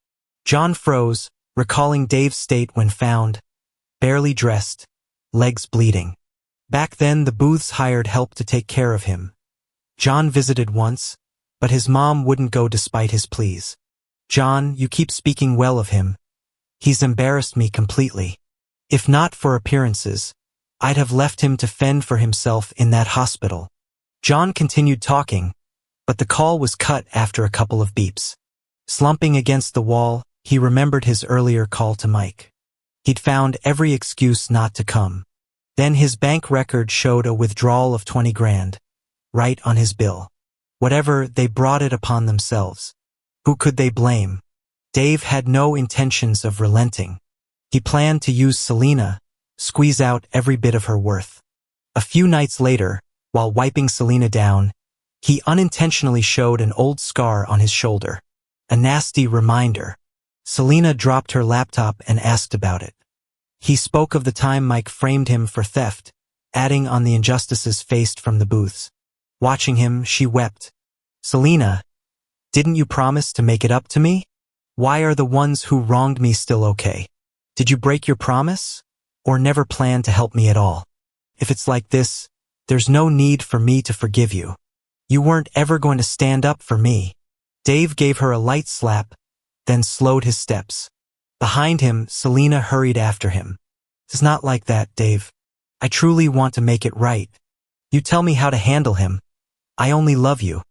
John froze, recalling Dave's state when found, barely dressed, legs bleeding. Back then, the booths hired help to take care of him. John visited once, but his mom wouldn't go despite his pleas. John, you keep speaking well of him. He's embarrassed me completely. If not for appearances, I'd have left him to fend for himself in that hospital. John continued talking, but the call was cut after a couple of beeps. Slumping against the wall, he remembered his earlier call to Mike. He'd found every excuse not to come. Then his bank record showed a withdrawal of 20 grand, right on his bill. Whatever, they brought it upon themselves. Who could they blame? Dave had no intentions of relenting. He planned to use Selena, squeeze out every bit of her worth. A few nights later, while wiping Selena down, he unintentionally showed an old scar on his shoulder. A nasty reminder. Selena dropped her laptop and asked about it. He spoke of the time Mike framed him for theft, adding on the injustices faced from the booths. Watching him, she wept. Selena, didn't you promise to make it up to me? Why are the ones who wronged me still okay? Did you break your promise? Or never plan to help me at all? If it's like this, there's no need for me to forgive you. You weren't ever going to stand up for me. Dave gave her a light slap, then slowed his steps. Behind him, Selena hurried after him. It's not like that, Dave. I truly want to make it right. You tell me how to handle him. I only love you.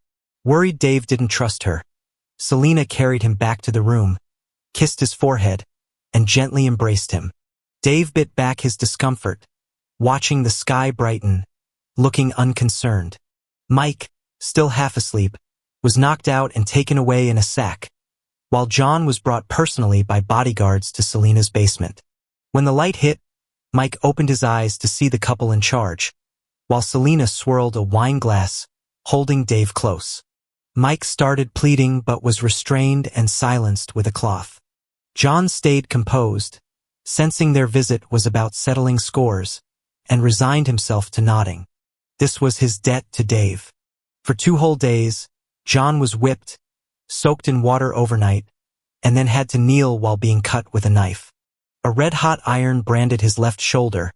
Worried Dave didn't trust her. Selena carried him back to the room, kissed his forehead, and gently embraced him. Dave bit back his discomfort, watching the sky brighten, looking unconcerned. Mike, still half asleep, was knocked out and taken away in a sack, while John was brought personally by bodyguards to Selena's basement. When the light hit, Mike opened his eyes to see the couple in charge, while Selena swirled a wine glass, holding Dave close. Mike started pleading but was restrained and silenced with a cloth. John stayed composed, sensing their visit was about settling scores, and resigned himself to nodding. This was his debt to Dave. For 2 whole days, John was whipped, soaked in water overnight, and then had to kneel while being cut with a knife. A red-hot iron branded his left shoulder,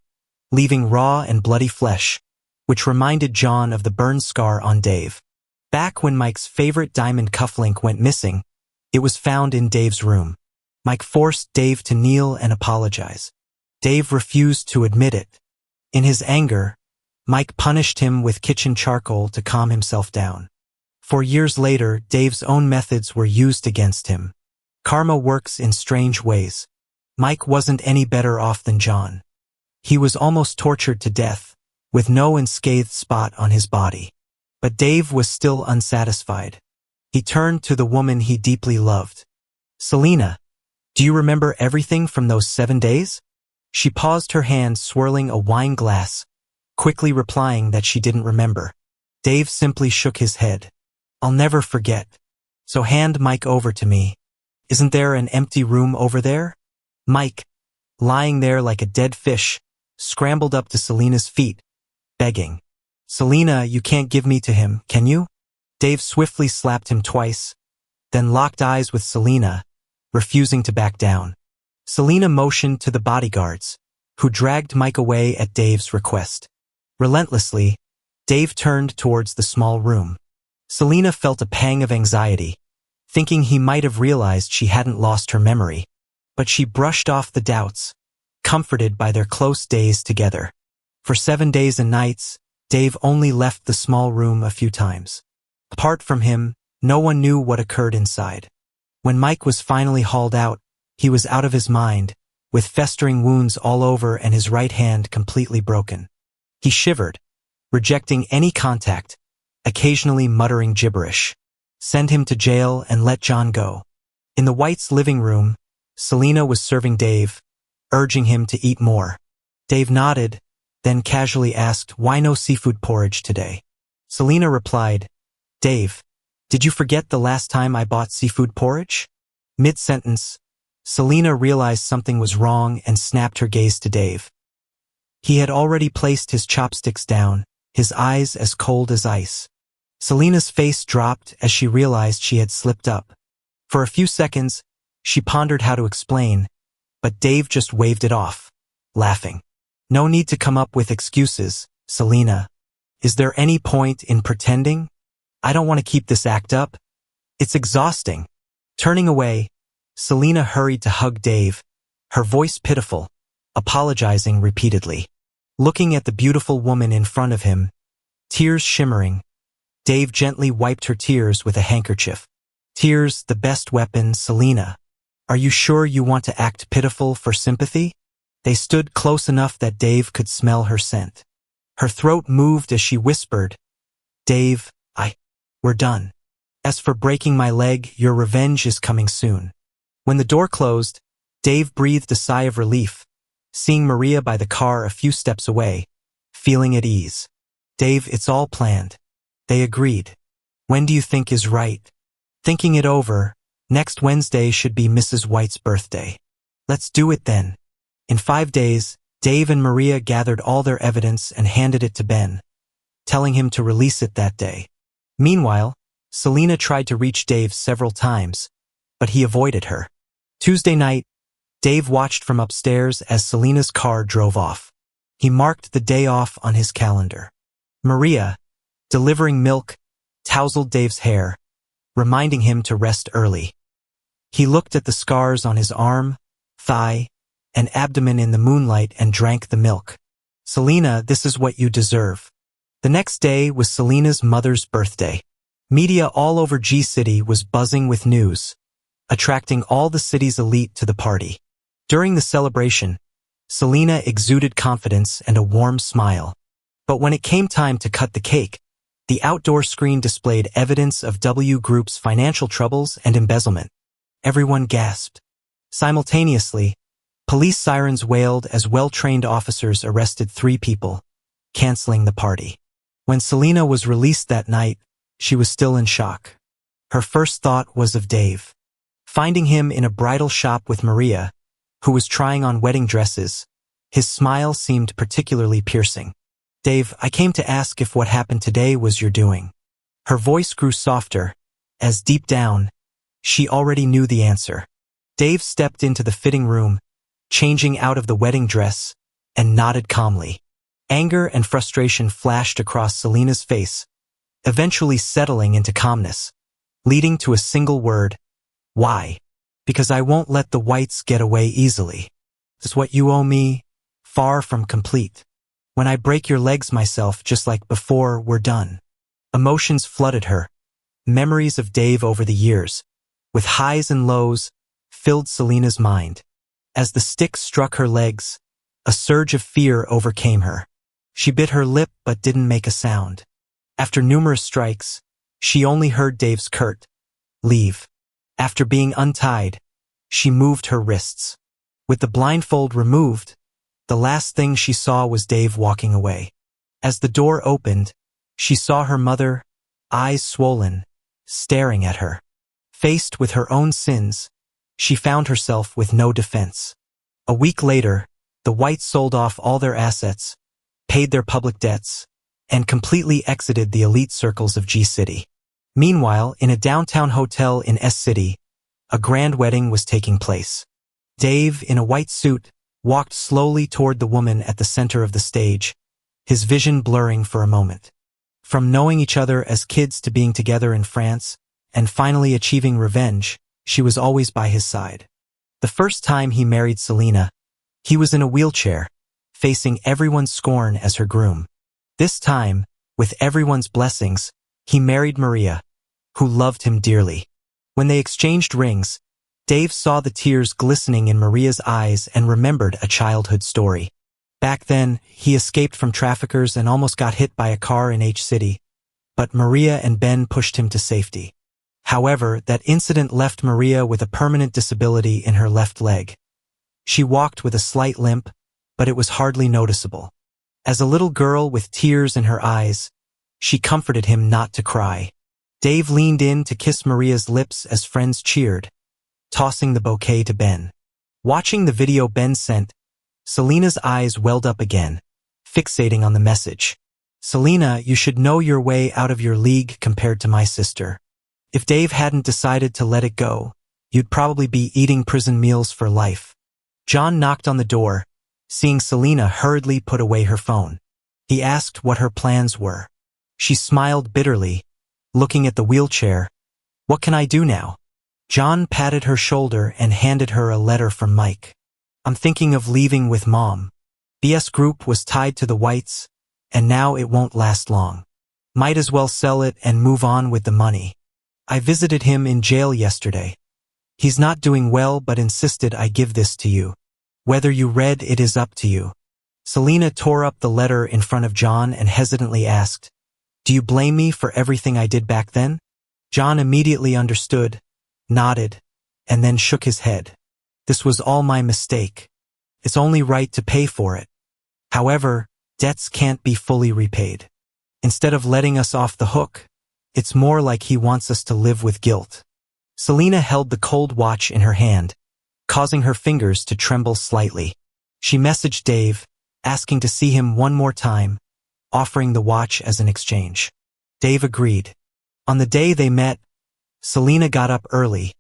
leaving raw and bloody flesh, which reminded John of the burn scar on Dave. Back when Mike's favorite diamond cufflink went missing, it was found in Dave's room. Mike forced Dave to kneel and apologize. Dave refused to admit it. In his anger, Mike punished him with kitchen charcoal to calm himself down. 4 years later, Dave's own methods were used against him. Karma works in strange ways. Mike wasn't any better off than John. He was almost tortured to death, with no unscathed spot on his body. But Dave was still unsatisfied. He turned to the woman he deeply loved. "Selena, do you remember everything from those 7 days?" She paused, her hand swirling a wine glass, quickly replying that she didn't remember. Dave simply shook his head. "I'll never forget. So hand Mike over to me. Isn't there an empty room over there?" Mike, lying there like a dead fish, scrambled up to Selena's feet, begging. "Selena, you can't give me to him, can you?" Dave swiftly slapped him twice, then locked eyes with Selena, refusing to back down. Selena motioned to the bodyguards, who dragged Mike away at Dave's request. Relentlessly, Dave turned towards the small room. Selena felt a pang of anxiety, thinking he might have realized she hadn't lost her memory. But she brushed off the doubts, comforted by their close days together. For 7 days and nights, Dave only left the small room a few times. Apart from him, no one knew what occurred inside. When Mike was finally hauled out, he was out of his mind, with festering wounds all over and his right hand completely broken. He shivered, rejecting any contact, occasionally muttering gibberish. Send him to jail and let John go. In the Whites' living room, Selena was serving Dave, urging him to eat more. Dave nodded, then casually asked, "Why no seafood porridge today?" Selena replied, "Dave, did you forget the last time I bought seafood porridge?" Mid-sentence, Selena realized something was wrong and snapped her gaze to Dave. He had already placed his chopsticks down, his eyes as cold as ice. Selena's face dropped as she realized she had slipped up. For a few seconds, she pondered how to explain, but Dave just waved it off, laughing. "No need to come up with excuses, Selena. Is there any point in pretending? I don't want to keep this act up. It's exhausting." Turning away, Selena hurried to hug Dave, her voice pitiful, apologizing repeatedly. Looking at the beautiful woman in front of him, tears shimmering, Dave gently wiped her tears with a handkerchief. "Tears, the best weapon, Selena. Are you sure you want to act pitiful for sympathy?" They stood close enough that Dave could smell her scent. Her throat moved as she whispered, "Dave, we're done. As for breaking my leg, your revenge is coming soon." When the door closed, Dave breathed a sigh of relief, seeing Maria by the car a few steps away, feeling at ease. "Dave, it's all planned." They agreed. "When do you think is right?" Thinking it over, next Wednesday should be Mrs. White's birthday. "Let's do it then." In 5 days, Dave and Maria gathered all their evidence and handed it to Ben, telling him to release it that day. Meanwhile, Selena tried to reach Dave several times, but he avoided her. Tuesday night, Dave watched from upstairs as Selena's car drove off. He marked the day off on his calendar. Maria, delivering milk, tousled Dave's hair, reminding him to rest early. He looked at the scars on his arm, thigh, and abdomen in the moonlight and drank the milk. "Selena, this is what you deserve." The next day was Selena's mother's birthday. Media all over G-City was buzzing with news, attracting all the city's elite to the party. During the celebration, Selena exuded confidence and a warm smile. But when it came time to cut the cake, the outdoor screen displayed evidence of W Group's financial troubles and embezzlement. Everyone gasped. Simultaneously, police sirens wailed as well-trained officers arrested 3 people, canceling the party. When Selena was released that night, she was still in shock. Her first thought was of Dave. Finding him in a bridal shop with Maria, who was trying on wedding dresses, his smile seemed particularly piercing. "Dave, I came to ask if what happened today was your doing." Her voice grew softer, as deep down, she already knew the answer. Dave stepped into the fitting room, changing out of the wedding dress, and nodded calmly. Anger and frustration flashed across Selina's face, eventually settling into calmness, leading to a single word: why? Because I won't let the whites get away easily. Is what you owe me far from complete. When I break your legs myself just like before, we're done. Emotions flooded her. Memories of Dave over the years, with highs and lows, filled Selina's mind. As the stick struck her legs, a surge of fear overcame her. She bit her lip but didn't make a sound. After numerous strikes, she only heard Dave's curt, "Leave." After being untied, she moved her wrists. With the blindfold removed, the last thing she saw was Dave walking away. As the door opened, she saw her mother, eyes swollen, staring at her. Faced with her own sins, she found herself with no defense. A week later, the whites sold off all their assets, paid their public debts, and completely exited the elite circles of G-City. Meanwhile, in a downtown hotel in S-City, a grand wedding was taking place. Dave, in a white suit, walked slowly toward the woman at the center of the stage, his vision blurring for a moment. From knowing each other as kids to being together in France, and finally achieving revenge, she was always by his side. The first time he married Selina, he was in a wheelchair, facing everyone's scorn as her groom. This time, with everyone's blessings, he married Maria, who loved him dearly. When they exchanged rings, Dave saw the tears glistening in Maria's eyes and remembered a childhood story. Back then, he escaped from traffickers and almost got hit by a car in H-City, but Maria and Ben pushed him to safety. However, that incident left Maria with a permanent disability in her left leg. She walked with a slight limp, but it was hardly noticeable. As a little girl with tears in her eyes, she comforted him not to cry. Dave leaned in to kiss Maria's lips as friends cheered, tossing the bouquet to Ben. Watching the video Ben sent, Selina's eyes welled up again, fixating on the message. "Selina, you should know your way out of your league compared to my sister. If Dave hadn't decided to let it go, you'd probably be eating prison meals for life." John knocked on the door, seeing Selina hurriedly put away her phone. He asked what her plans were. She smiled bitterly, looking at the wheelchair. "What can I do now?" John patted her shoulder and handed her a letter from Mike. "I'm thinking of leaving with Mom. BS Group was tied to the whites, and now it won't last long. Might as well sell it and move on with the money. I visited him in jail yesterday. He's not doing well but insisted I give this to you. Whether you read it is up to you." Selina tore up the letter in front of John and hesitantly asked, "Do you blame me for everything I did back then?" John immediately understood, nodded, and then shook his head. "This was all my mistake. It's only right to pay for it. However, debts can't be fully repaid. Instead of letting us off the hook, it's more like he wants us to live with guilt." Selina held the cold watch in her hand, causing her fingers to tremble slightly. She messaged Dave, asking to see him one more time, offering the watch as an exchange. Dave agreed. On the day they met, Selina got up early,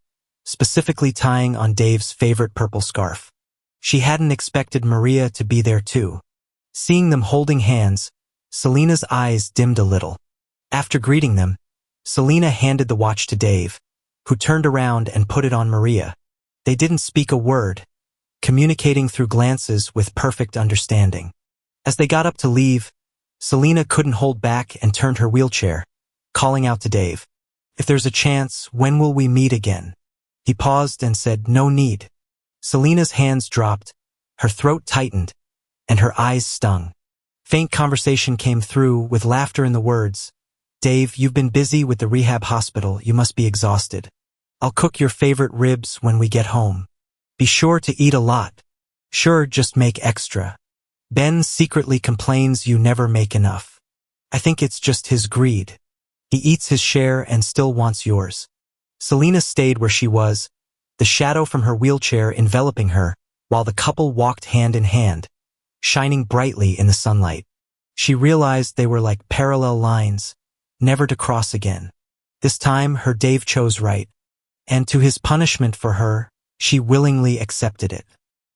specifically tying on Dave's favorite purple scarf. She hadn't expected Maria to be there too. Seeing them holding hands, Selina's eyes dimmed a little. After greeting them, Selina handed the watch to Dave, who turned around and put it on Maria. They didn't speak a word, communicating through glances with perfect understanding. As they got up to leave, Selina couldn't hold back and turned her wheelchair, calling out to Dave, "If there's a chance, when will we meet again?" He paused and said, "No need." Selina's hands dropped, her throat tightened, and her eyes stung. Faint conversation came through with laughter in the words, "Dave, you've been busy with the rehab hospital, you must be exhausted. I'll cook your favorite ribs when we get home. Be sure to eat a lot. Sure, just make extra. Ben secretly complains you never make enough. I think it's just his greed. He eats his share and still wants yours." Selina stayed where she was, the shadow from her wheelchair enveloping her, while the couple walked hand in hand, shining brightly in the sunlight. She realized they were like parallel lines, never to cross again. This time, her Dave chose right, and to his punishment for her, she willingly accepted it.